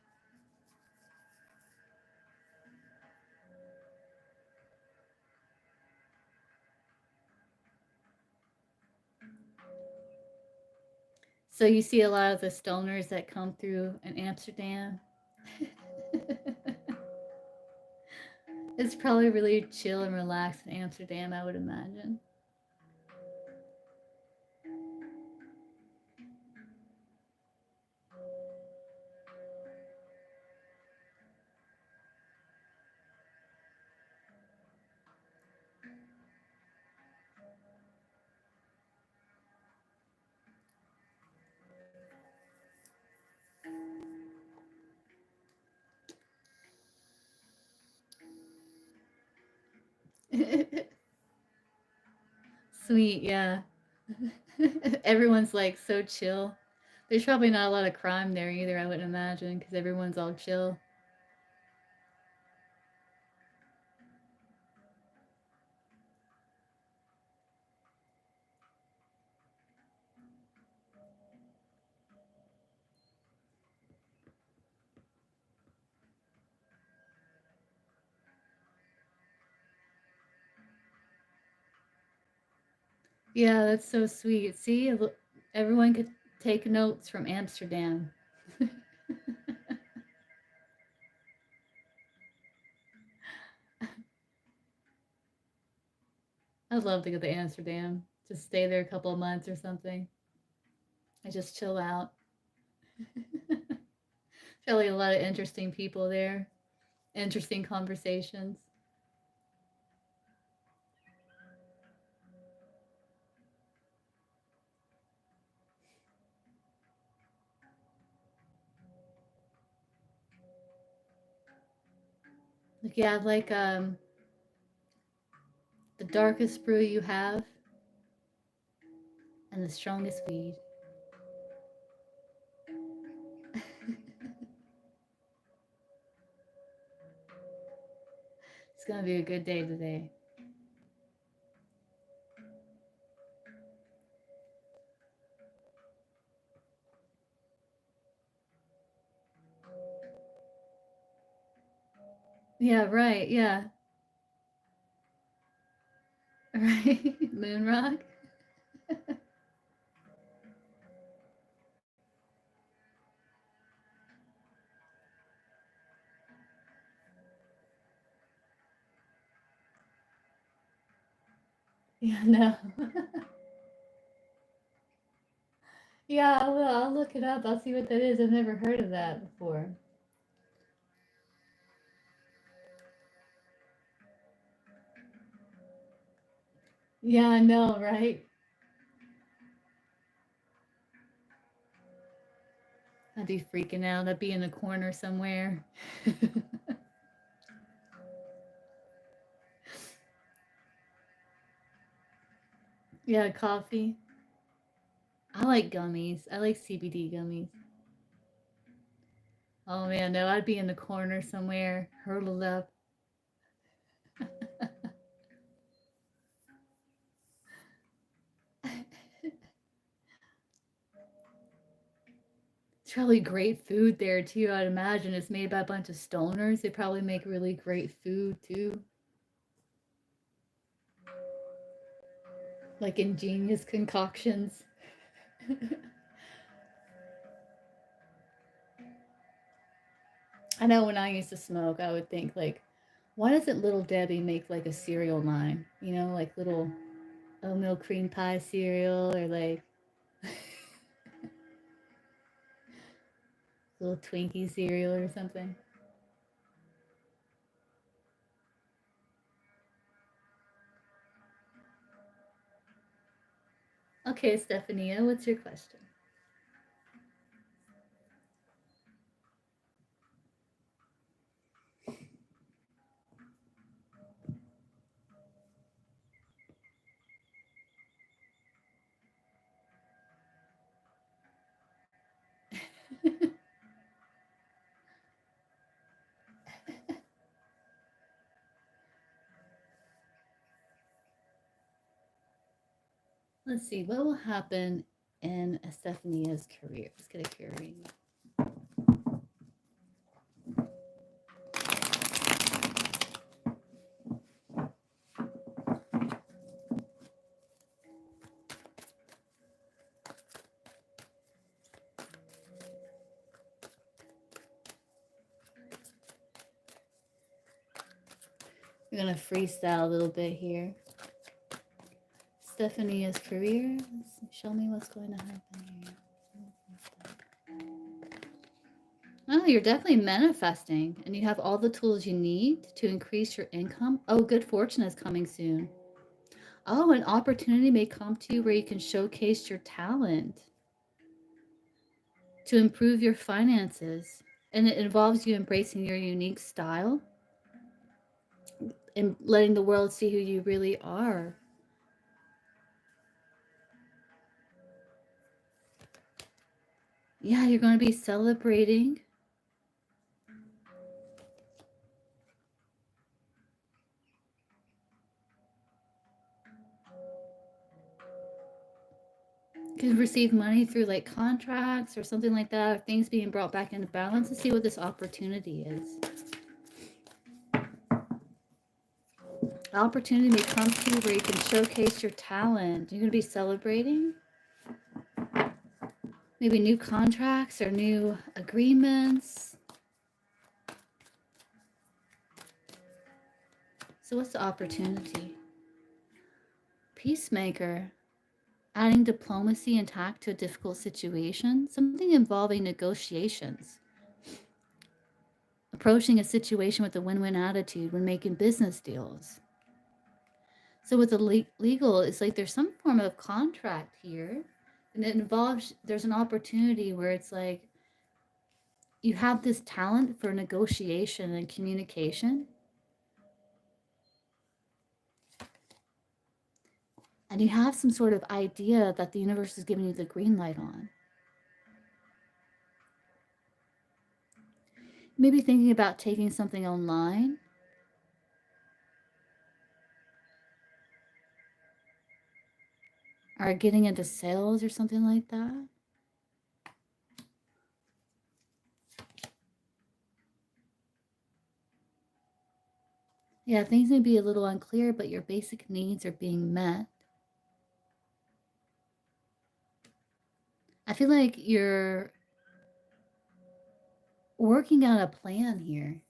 So you see a lot of the stoners that come through in Amsterdam. It's probably really chill and relaxed in Amsterdam, I would imagine. Sweet, yeah. Everyone's like so chill. There's probably not a lot of crime there either, I wouldn't imagine, because everyone's all chill. Yeah, that's so sweet. See, everyone could take notes from Amsterdam. I'd love to go to Amsterdam. Just stay there a couple of months or something. I just chill out. Probably a lot of interesting people there. Interesting conversations. Like yeah, like the darkest brew you have and the strongest weed. It's gonna be a good day today. Yeah, right. Yeah. Right. Moon rock. Yeah, no. Yeah, I'll look it up. I'll see what that is. I've never heard of that before. Yeah, I know, right? I'd be freaking out. I'd be in a corner somewhere. Yeah, coffee. I like gummies. I like CBD gummies. Oh man, no, I'd be in the corner somewhere, hurled up. It's probably great food there too, I'd imagine. It's made by a bunch of stoners. They probably make really great food too. Like ingenious concoctions. I know when I used to smoke, I would think like, why doesn't Little Debbie make like a cereal line? You know, like little oatmeal cream pie cereal or like little Twinkie cereal or something. Okay, Stephania, what's your question? Let's see, what will happen in Stephania's career? Let's get a career reading. We're gonna freestyle a little bit here. Stephania's career. Show me what's going to happen here. Oh, you're definitely manifesting, and you have all the tools you need to increase your income. Oh, good fortune is coming soon. Oh, an opportunity may come to you where you can showcase your talent to improve your finances. And it involves you embracing your unique style and letting the world see who you really are. Yeah, you're going to be celebrating. You can receive money through like contracts or something like that, or things being brought back into balance. Let's see what this opportunity is. Opportunity may come to you where you can showcase your talent. You're going to be celebrating maybe new contracts or new agreements. So what's the opportunity? Peacemaker, adding diplomacy and tact to a difficult situation, something involving negotiations. Approaching a situation with a win-win attitude when making business deals. So with the legal, it's like there's some form of contract here, and it involves, there's an opportunity where it's like you have this talent for negotiation and communication, and you have some sort of idea that the universe is giving you the green light on. Maybe thinking about taking something online, or getting into sales or something like that. Yeah, things may be a little unclear, but your basic needs are being met. I feel like you're working out a plan here.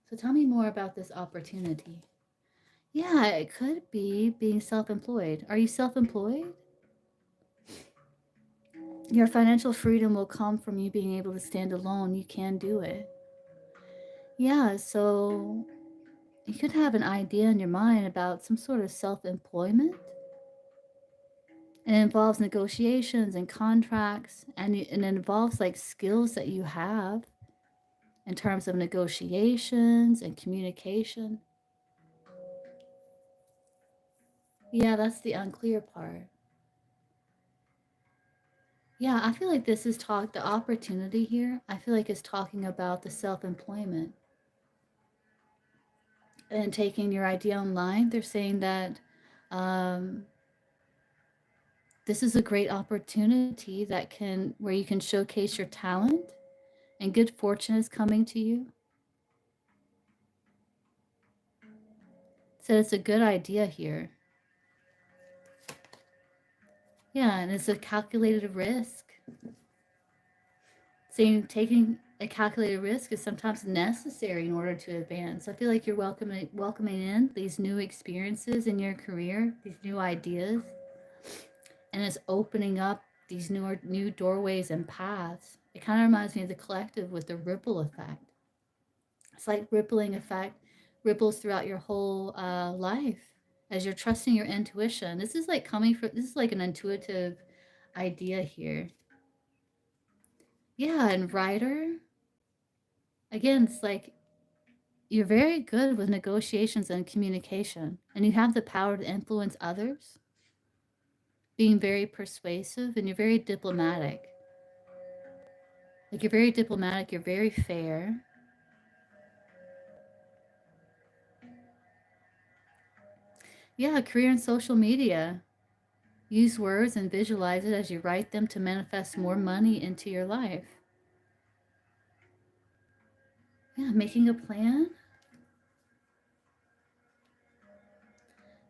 So tell me more about this opportunity. Yeah, it could be being self employed. Are you self employed? Your financial freedom will come from you being able to stand alone. You can do it. Yeah, so you could have an idea in your mind about some sort of self employment. It involves negotiations and contracts, and it involves like skills that you have in terms of negotiations and communication. Yeah, that's the unclear part. Yeah, I feel like this is the opportunity here. I feel like it's talking about the self employment and taking your idea online. They're saying that um, this is a great opportunity that can where you can showcase your talent and good fortune is coming to you. So it's a good idea here. Yeah, and it's a calculated risk. So taking a calculated risk is sometimes necessary in order to advance. I feel like you're welcoming in these new experiences in your career, these new ideas, and it's opening up these new doorways and paths. It kind of reminds me of the collective with the ripple effect. It's like rippling effect ripples throughout your whole life as you're trusting your intuition. This is like this is like an intuitive idea here. Yeah, and writer, again, it's like you're very good with negotiations and communication, and you have the power to influence others, being very persuasive, and you're very diplomatic. Like you're very diplomatic, you're very fair. Yeah, career in social media. Use words and visualize it as you write them to manifest more money into your life. Yeah, making a plan.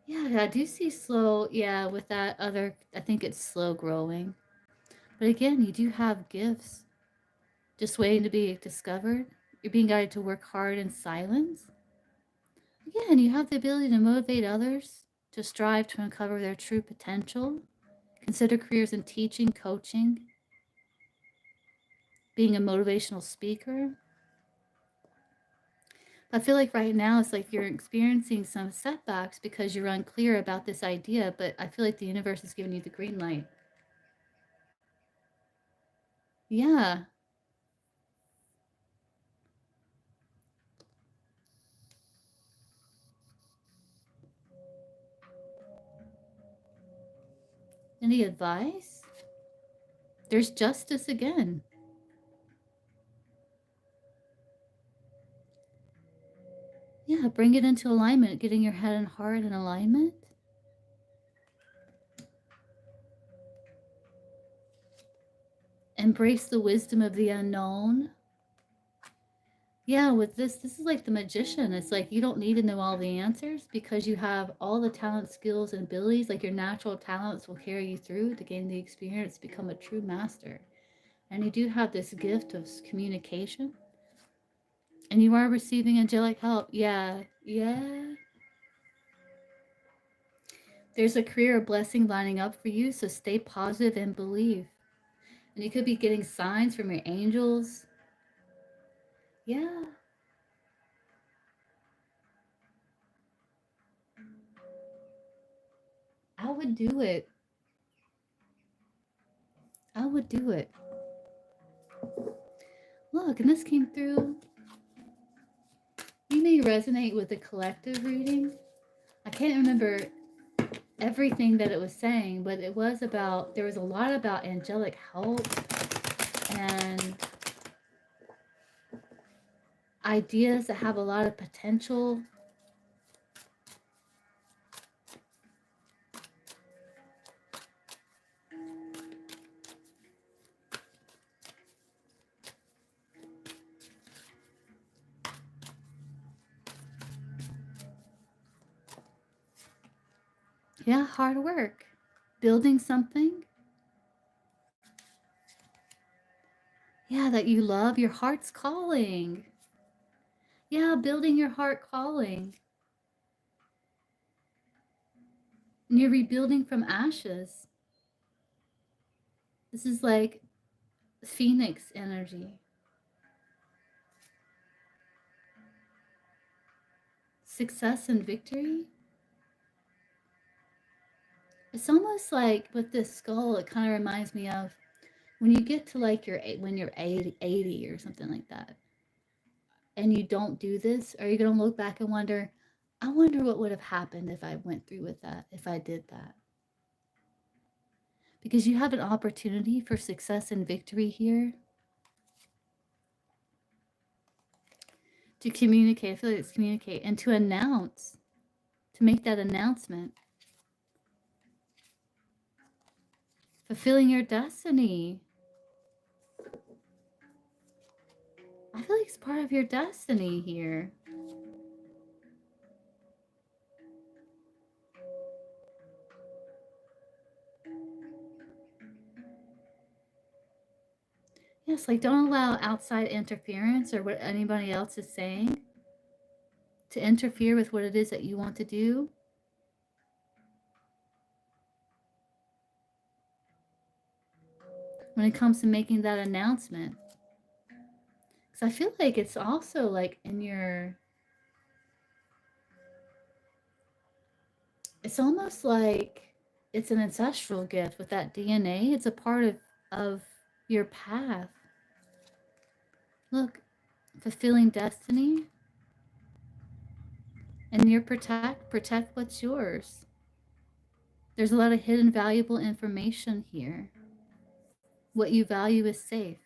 Yeah, I do see slow. Yeah, with that other, I think it's slow growing. But again, you do have gifts just waiting to be discovered. You're being guided to work hard in silence. Again, you have the ability to motivate others to strive to uncover their true potential. Consider careers in teaching, coaching, being a motivational speaker. I feel like right now it's like you're experiencing some setbacks because you're unclear about this idea, but I feel like the universe is giving you the green light. Yeah. Any advice? There's justice again. Yeah, bring it into alignment, getting your head and heart in alignment. Embrace the wisdom of the unknown. Yeah, with this is like the magician. It's like you don't need to know all the answers because you have all the talent, skills, and abilities. Like your natural talents will carry you through to gain the experience, become a true master. And you do have this gift of communication. And you are receiving angelic help. Yeah, yeah. There's a career blessing lining up for you, so stay positive and believe. And you could be getting signs from your angels. Yeah, I would do it. I would do it. Look, and this came through. You may resonate with the collective reading. I can't remember everything that it was saying, but it was about, there was a lot about angelic help and ideas that have a lot of potential. Yeah, hard work. Building something. Yeah, that you love. Your heart's calling. Yeah, building your heart calling. And you're rebuilding from ashes. This is like phoenix energy. Success and victory. It's almost like with this skull, it kind of reminds me of when you get to like when you're 80 or something like that, and you don't do this, are you going to look back and wonder, I wonder what would have happened if I went through with that, if I did that? Because you have an opportunity for success and victory here to communicate. I feel like it's communicate and to announce, to make that announcement. fulfilling your destiny. I feel like it's part of your destiny here. Yes, like don't allow outside interference or what anybody else is saying to interfere with what it is that you want to do. When it comes to making that announcement. Because I feel like it's also like in your, it's almost like it's an ancestral gift with that DNA. It's a part of your path. Look, fulfilling destiny and your protect what's yours. There's a lot of hidden valuable information here. What you value is safe.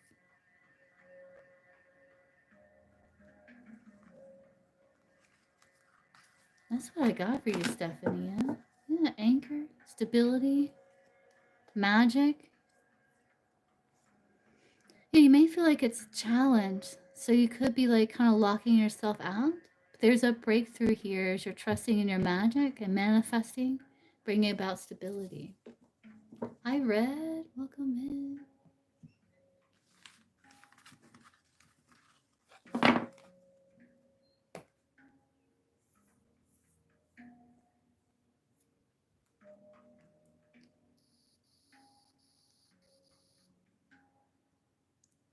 That's what I got for you, Stephanie. Yeah, yeah, anchor, stability, magic. Yeah, you may feel like it's a challenge, so you could be like kind of locking yourself out. But there's a breakthrough here as you're trusting in your magic and manifesting, bringing about stability. Hi, Red. Welcome in.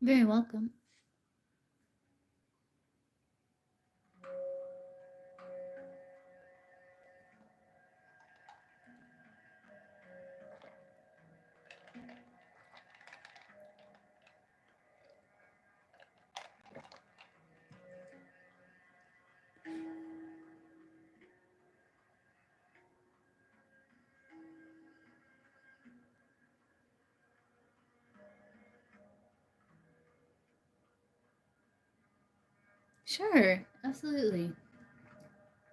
Very welcome. Sure, absolutely.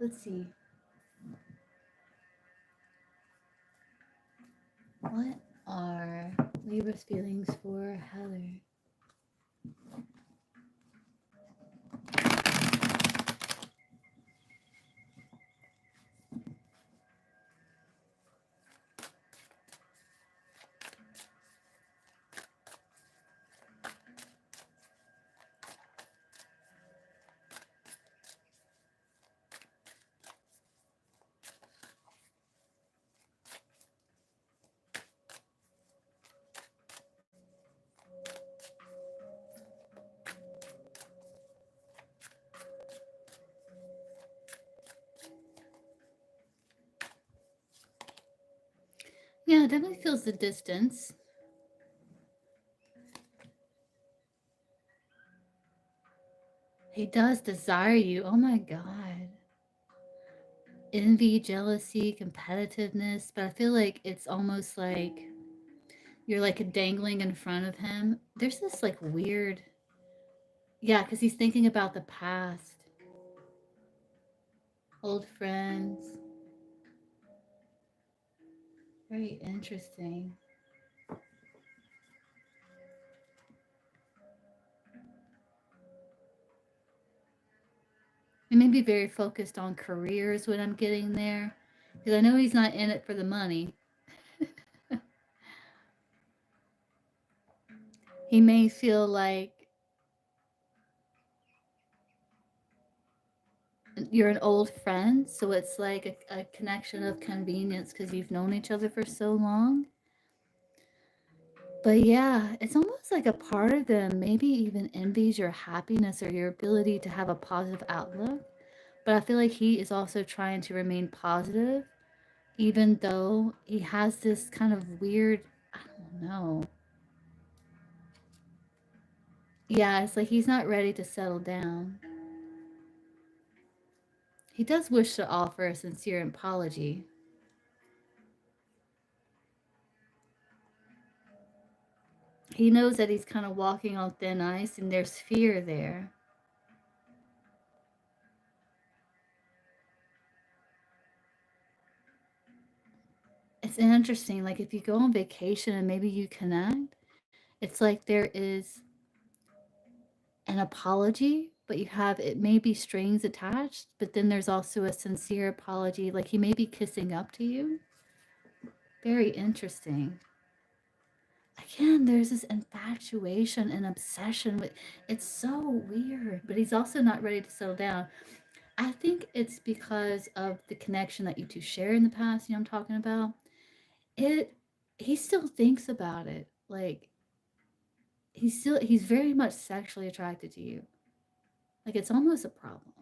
Let's see. What are Libra's feelings for Heather? Yeah, it definitely feels the distance. He does desire you. Oh my God. Envy, jealousy, competitiveness. But I feel like it's almost like you're like dangling in front of him. There's this like weird. Yeah, because he's thinking about the past, old friends. Very interesting. He may be very focused on careers when I'm getting there. Because I know he's not in it for the money. He may feel like you're an old friend, so it's like a connection of convenience because you've known each other for so long. But yeah, it's almost like a part of them maybe even envies your happiness or your ability to have a positive outlook. But I feel like he is also trying to remain positive, even though he has this kind of weird, I don't know. Yeah, it's like he's not ready to settle down. He does wish to offer a sincere apology. He knows that he's kind of walking on thin ice and there's fear there. It's interesting. Like if you go on vacation and maybe you connect, it's like there is an apology, but you have it may be strings attached, but then there's also a sincere apology. Like he may be kissing up to you. Very interesting. Again, there's this infatuation and obsession with it's so weird, but he's also not ready to settle down. I think it's because of the connection that you two share in the past, you know I'm talking about. It he still thinks about it. Like he's very much sexually attracted to you. Like it's almost a problem.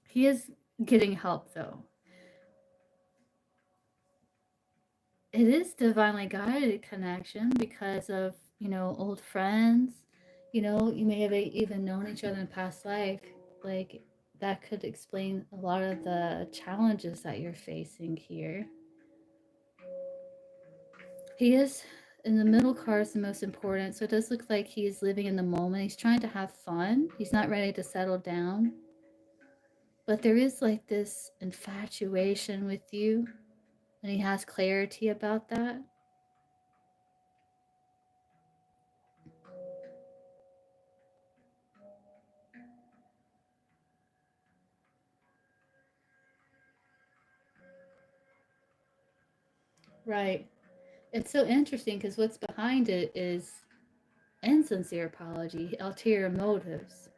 He is getting help though. It is divinely guided connection because of, old friends. You may have even known each other in past life. Like that could explain a lot of the challenges that you're facing here. He is in the middle card is the most important. So it does look like he is living in the moment. He's trying to have fun. He's not ready to settle down. But there is like this infatuation with you, and he has clarity about that. Right. It's so interesting because what's behind it is insincere apology, ulterior motives,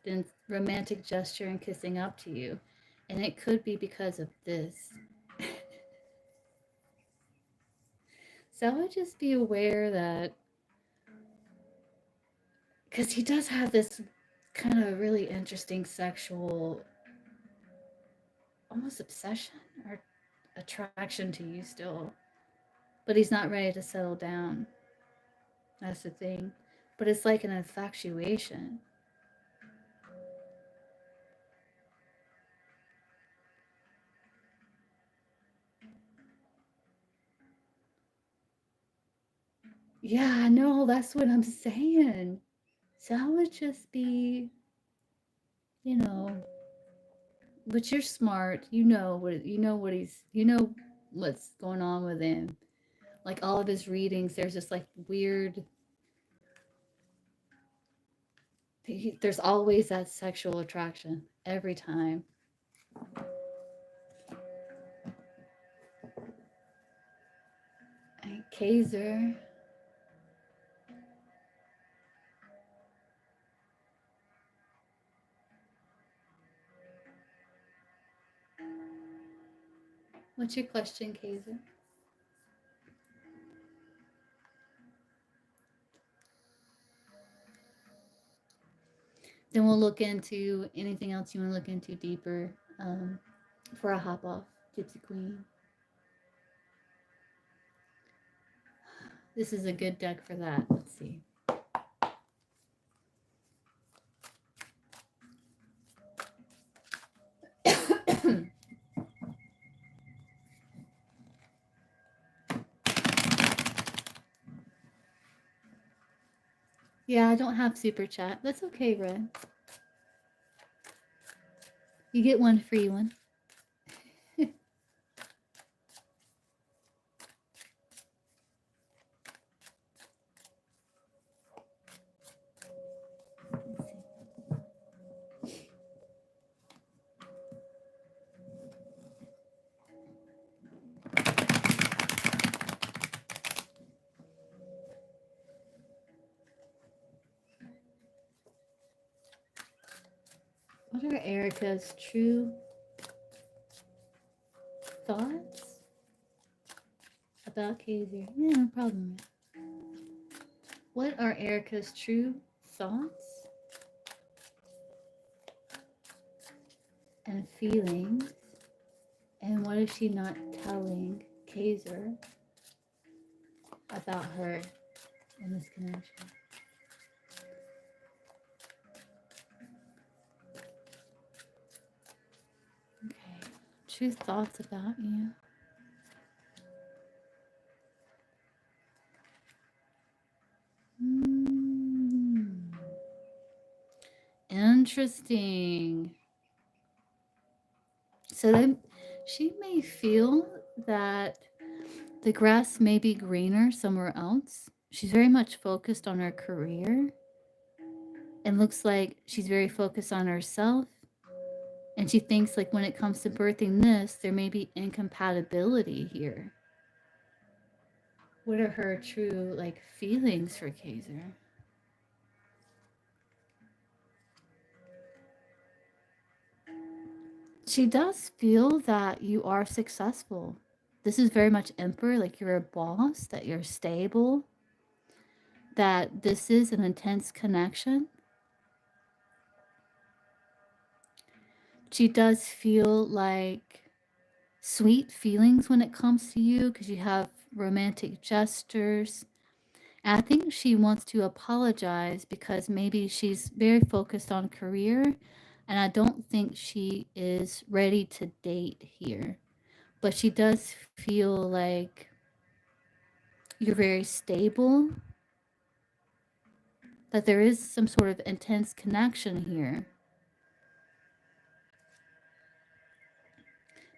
then romantic gesture and kissing up to you. And it could be because of this. So I would just be aware that, because he does have this kind of really interesting sexual, almost obsession or attraction to you still. But he's not ready to settle down. That's the thing. But it's like an infatuation. Yeah, no, that's what I'm saying. So I would just be, you know, but you're smart. What's going on with him. Like all of his readings, there's just like weird. There's always that sexual attraction every time. And Kaiser, what's your question, Kaiser? Then we'll look into anything else you want to look into deeper before I hop off, Gypsy Queen. This is a good deck for that. Let's see. Yeah, I don't have super chat. That's okay, Red. You get one free one. What are Erica's true thoughts about Kaiser? Yeah, no problem. What are Erica's true thoughts and feelings? And what is she not telling Kaiser about her in this connection? Okay. True thoughts about you. Interesting. So then she may feel that the grass may be greener somewhere else. She's very much focused on her career and looks like she's very focused on herself. And she thinks like when it comes to birthing this, there may be incompatibility here. What are her true like feelings for Kaiser? She does feel that you are successful. This is very much Emperor, like you're a boss, that you're stable, that this is an intense connection. She does feel like sweet feelings when it comes to you because you have romantic gestures. And I think she wants to apologize because maybe she's very focused on career, and I don't think she is ready to date here. But she does feel like you're very stable, that there is some sort of intense connection here.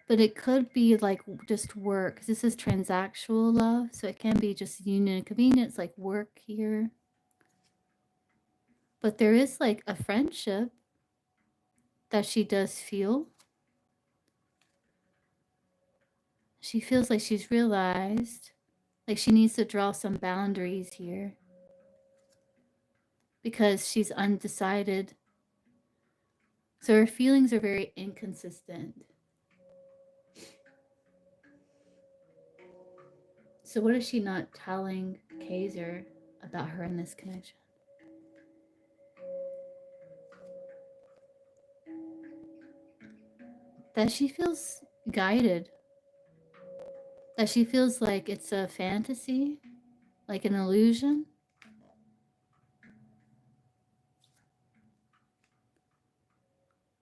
But it could be like just work. 'Cause this is transactional love, so it can be just union and convenience, like work here. But there is like a friendship that she does feel. She feels like she's realized like she needs to draw some boundaries here because she's undecided. So her feelings are very inconsistent. So what is she not telling Kaiser about her in this connection? That she feels guided. That she feels like it's a fantasy, like an illusion.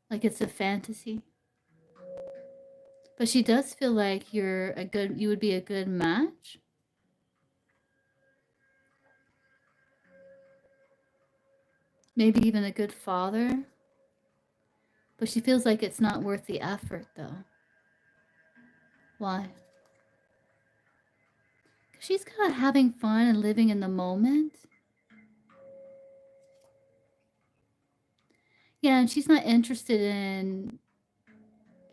Like it's a fantasy. But she does feel like you would be a good match. Maybe even a good father. But she feels like it's not worth the effort though. Why? Because she's kind of having fun and living in the moment. Yeah, and she's not interested in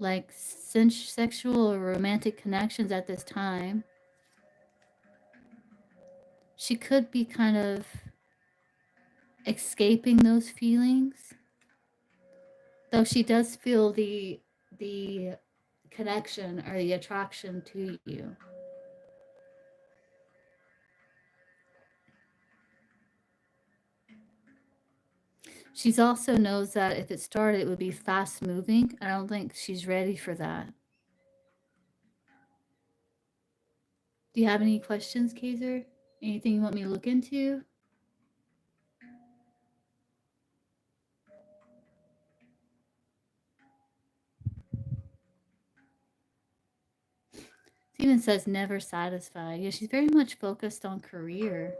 like sexual or romantic connections at this time. She could be kind of escaping those feelings, though she does feel the connection or the attraction to you. She's also knows that if it started, it would be fast moving. I don't think she's ready for that. Do you have any questions, Kaiser? Anything you want me to look into? It even says never satisfied. Yeah, she's very much focused on career.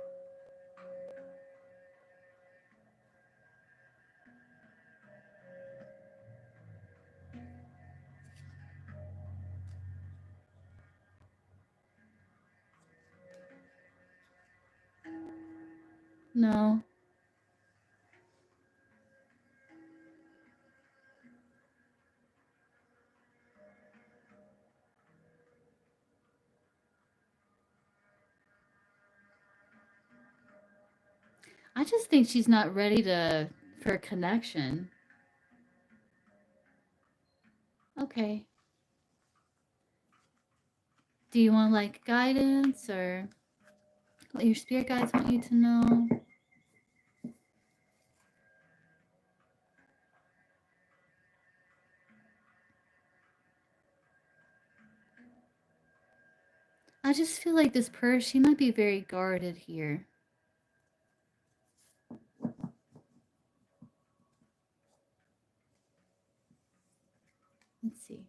No. I just think she's not ready to for a connection. Okay. Do you want like guidance or what your spirit guides want you to know? I just feel like this person, she might be very guarded here. Let's see.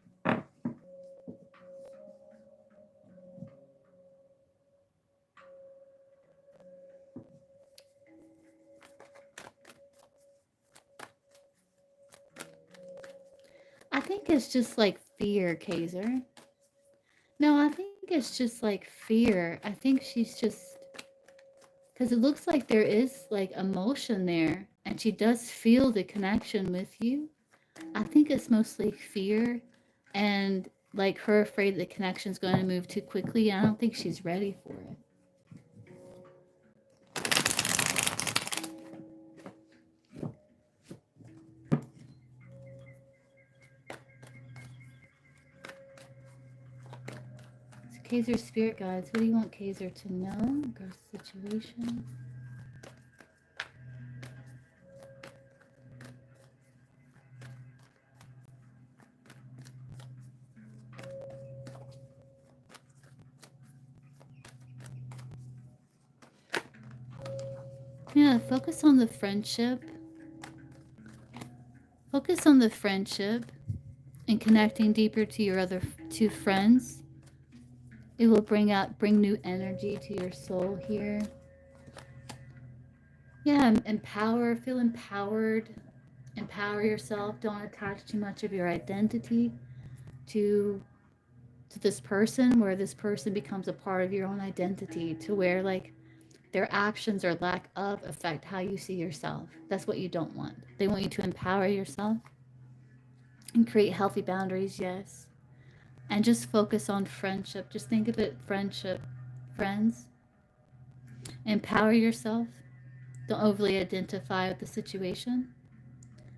I think it's just like fear, Kaiser. No, I think it's just like fear. I think she's just, because it looks like there is like emotion there and she does feel the connection with you. I think it's mostly fear and like her afraid the connection's going to move too quickly. And I don't think she's ready for it. So Kaiser spirit guides, what do you want Kaiser to know? Girl situation. Yeah, focus on the friendship. Focus on the friendship and connecting deeper to your other two friends. It will bring new energy to your soul here. Yeah, feel empowered. Empower yourself. Don't attach too much of your identity to this person, where this person becomes a part of your own identity, to where like their actions or lack of affect how you see yourself. That's what you don't want. They want you to empower yourself and create healthy boundaries, yes. And just focus on friendship. Just think of it friendship, friends. Empower yourself. Don't overly identify with the situation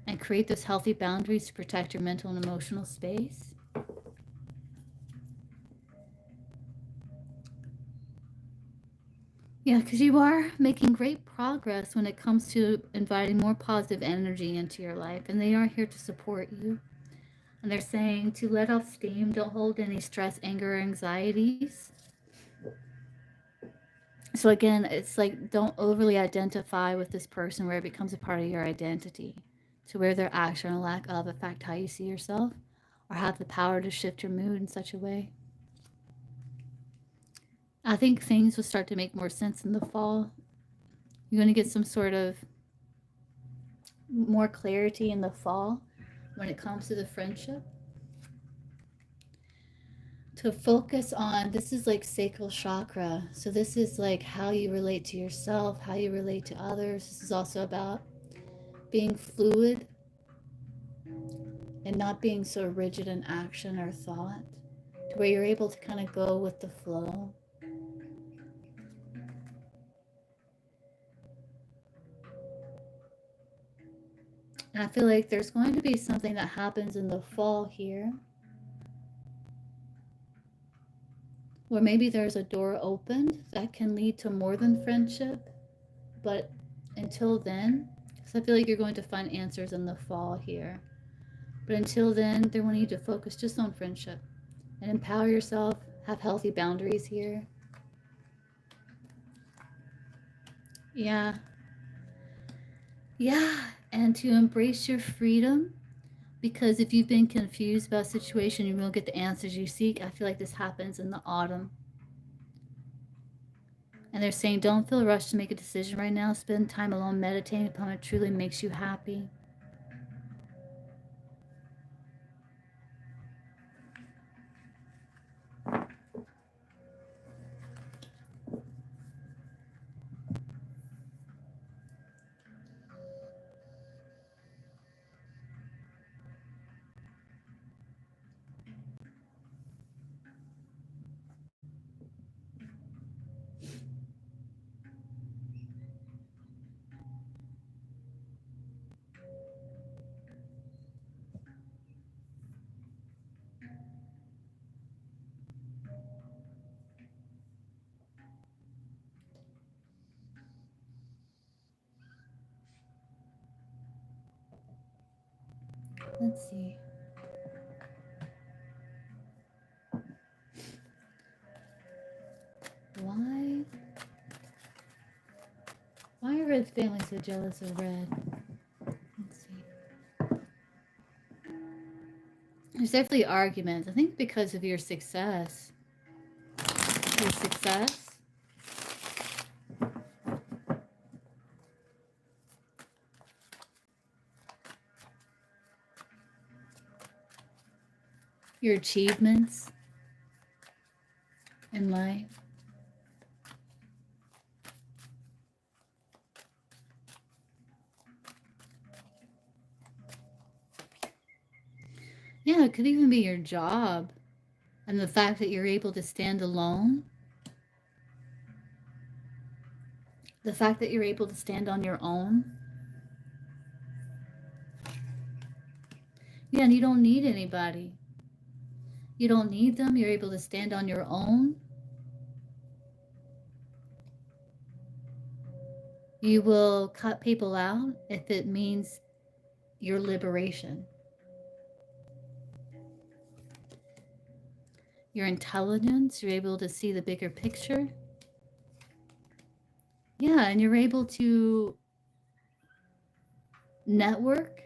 and create those healthy boundaries to protect your mental and emotional space. Yeah, because you are making great progress when it comes to inviting more positive energy into your life, and they are here to support you. And they're saying to let off steam, don't hold any stress, anger, or anxieties. So, again, it's like don't overly identify with this person where it becomes a part of your identity, to where their action or lack of affect how you see yourself or have the power to shift your mood in such a way. I think things will start to make more sense in the fall. You're going to get some sort of more clarity in the fall when it comes to the friendship. To focus on, this is like sacral chakra. So this is like how you relate to yourself, how you relate to others. This is also about being fluid and not being so rigid in action or thought, to where you're able to kind of go with the flow. And I feel like there's going to be something that happens in the fall here where maybe there's a door opened that can lead to more than friendship. But until then, because I feel like you're going to find answers in the fall here. But until then, they want you to focus just on friendship and empower yourself, have healthy boundaries here. Yeah. Yeah. And to embrace your freedom, because if you've been confused about a situation, you won't get the answers you seek. I feel like this happens in the autumn. And they're saying, don't feel rushed to make a decision right now. Spend time alone meditating upon what truly makes you happy. Let's see. Why? Why are red families so jealous of red? Let's see. There's definitely arguments. I think because of your success. Your success. your achievements in life. Yeah, it could even be your job and the fact that you're able to stand alone. The fact that you're able to stand on your own. Yeah, and you don't need anybody. You don't need them. You're able to stand on your own. You will cut people out if it means your liberation. Your intelligence, you're able to see the bigger picture. Yeah, and you're able to network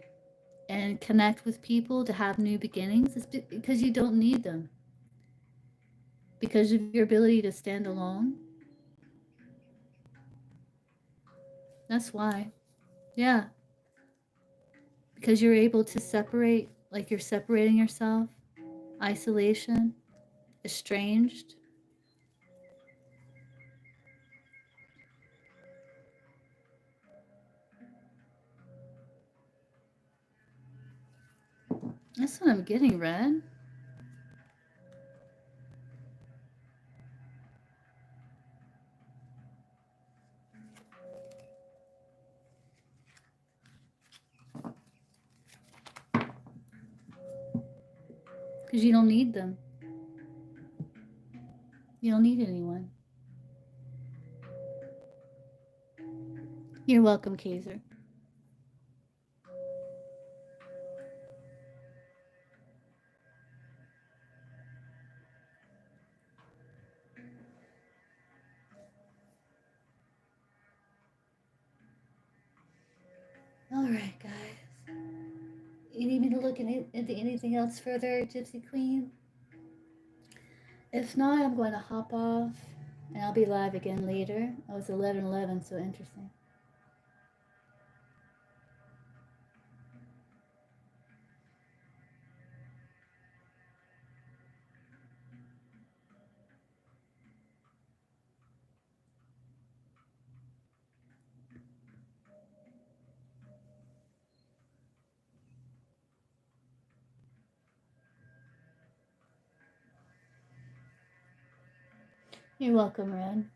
and connect with people to have new beginnings. It's because you don't need them. Because of your ability to stand alone. That's why. Yeah. Because you're able to separate, like you're separating yourself, isolation, estranged. That's what I'm getting, Red. Because you don't need them. You don't need anyone. You're welcome, Kaiser. All right, guys. You need me to look into anything else further, Gypsy Queen? If not, I'm going to hop off and I'll be live again later. Oh, it's 11:11, so interesting. You're welcome, Red.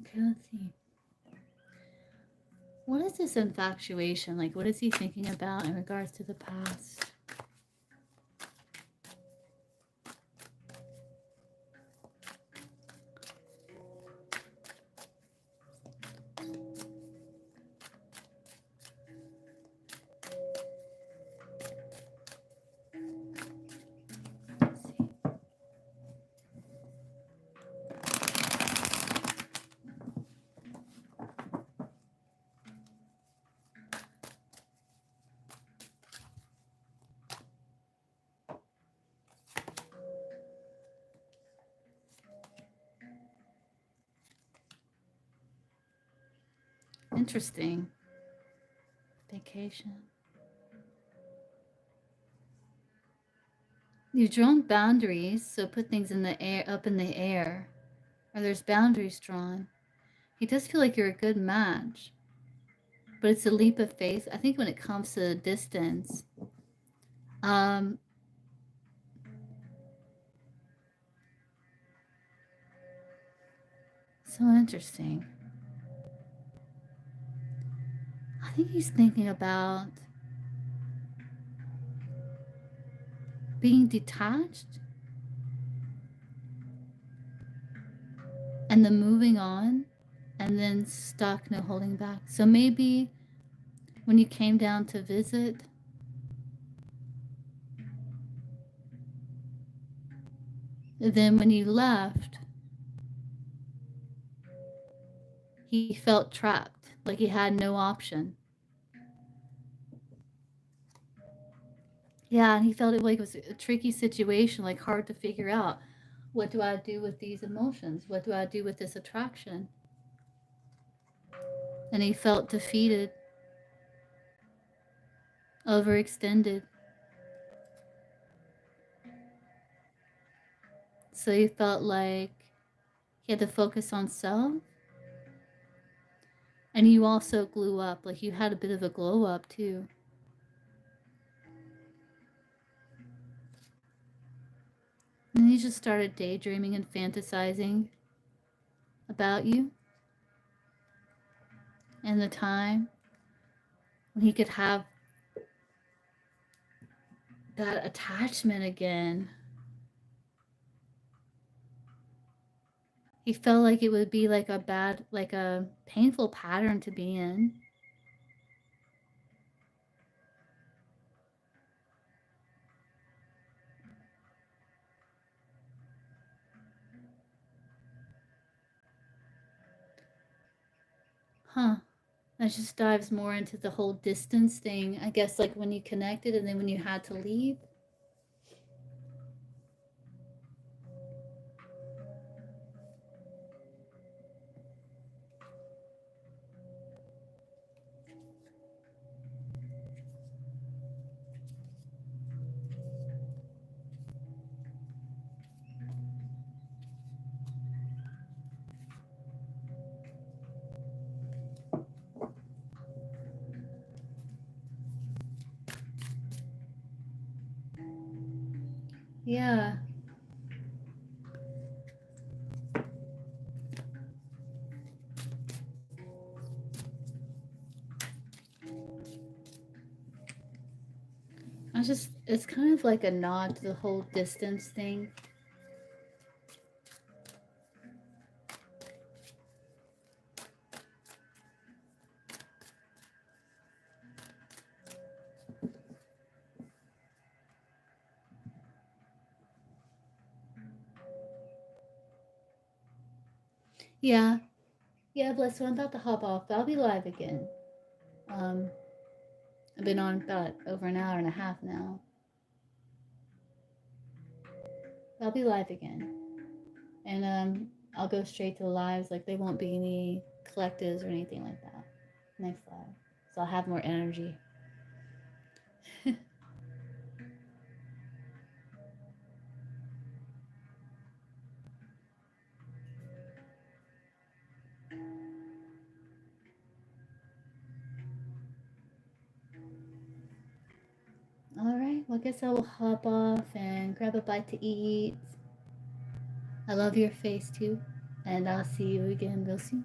Okay, let's see. What is this infatuation? Like, what is he thinking about in regards to the past? Let's see. Interesting. Vacation. You've drawn boundaries, so put things in the air, up in the air, or there's boundaries drawn. He does feel like you're a good match, but it's a leap of faith. I think when it comes to distance, um, so interesting. I think he's thinking about being detached and then moving on and then stuck, no holding back. So maybe when you came down to visit, then when you left, He felt trapped, like he had no option. Yeah, and he felt it like it was a tricky situation, like hard to figure out. What do I do with these emotions? What do I do with this attraction? And he felt defeated, overextended. So he felt like he had to focus on self. And you also grew up, like you had a bit of a glow up too. And he just started daydreaming and fantasizing about you and the time when he could have that attachment again. He felt like it would be like a bad, like a painful pattern to be in. Huh. That just dives more into the whole distance thing. I guess like when you connected and then when you had to leave. Yeah. It's kind of like a nod to the whole distance thing. Yeah. Yeah, bless you. I'm about to hop off, but I'll be live again. Um, I've been on about over an hour and a half now. I'll be live again. And I'll go straight to the lives. Like, there won't be any collectives or anything like that next live. So I'll have more energy. All right. Well, I guess I will hop off and grab a bite to eat. I love your face too. And I'll see you again real soon.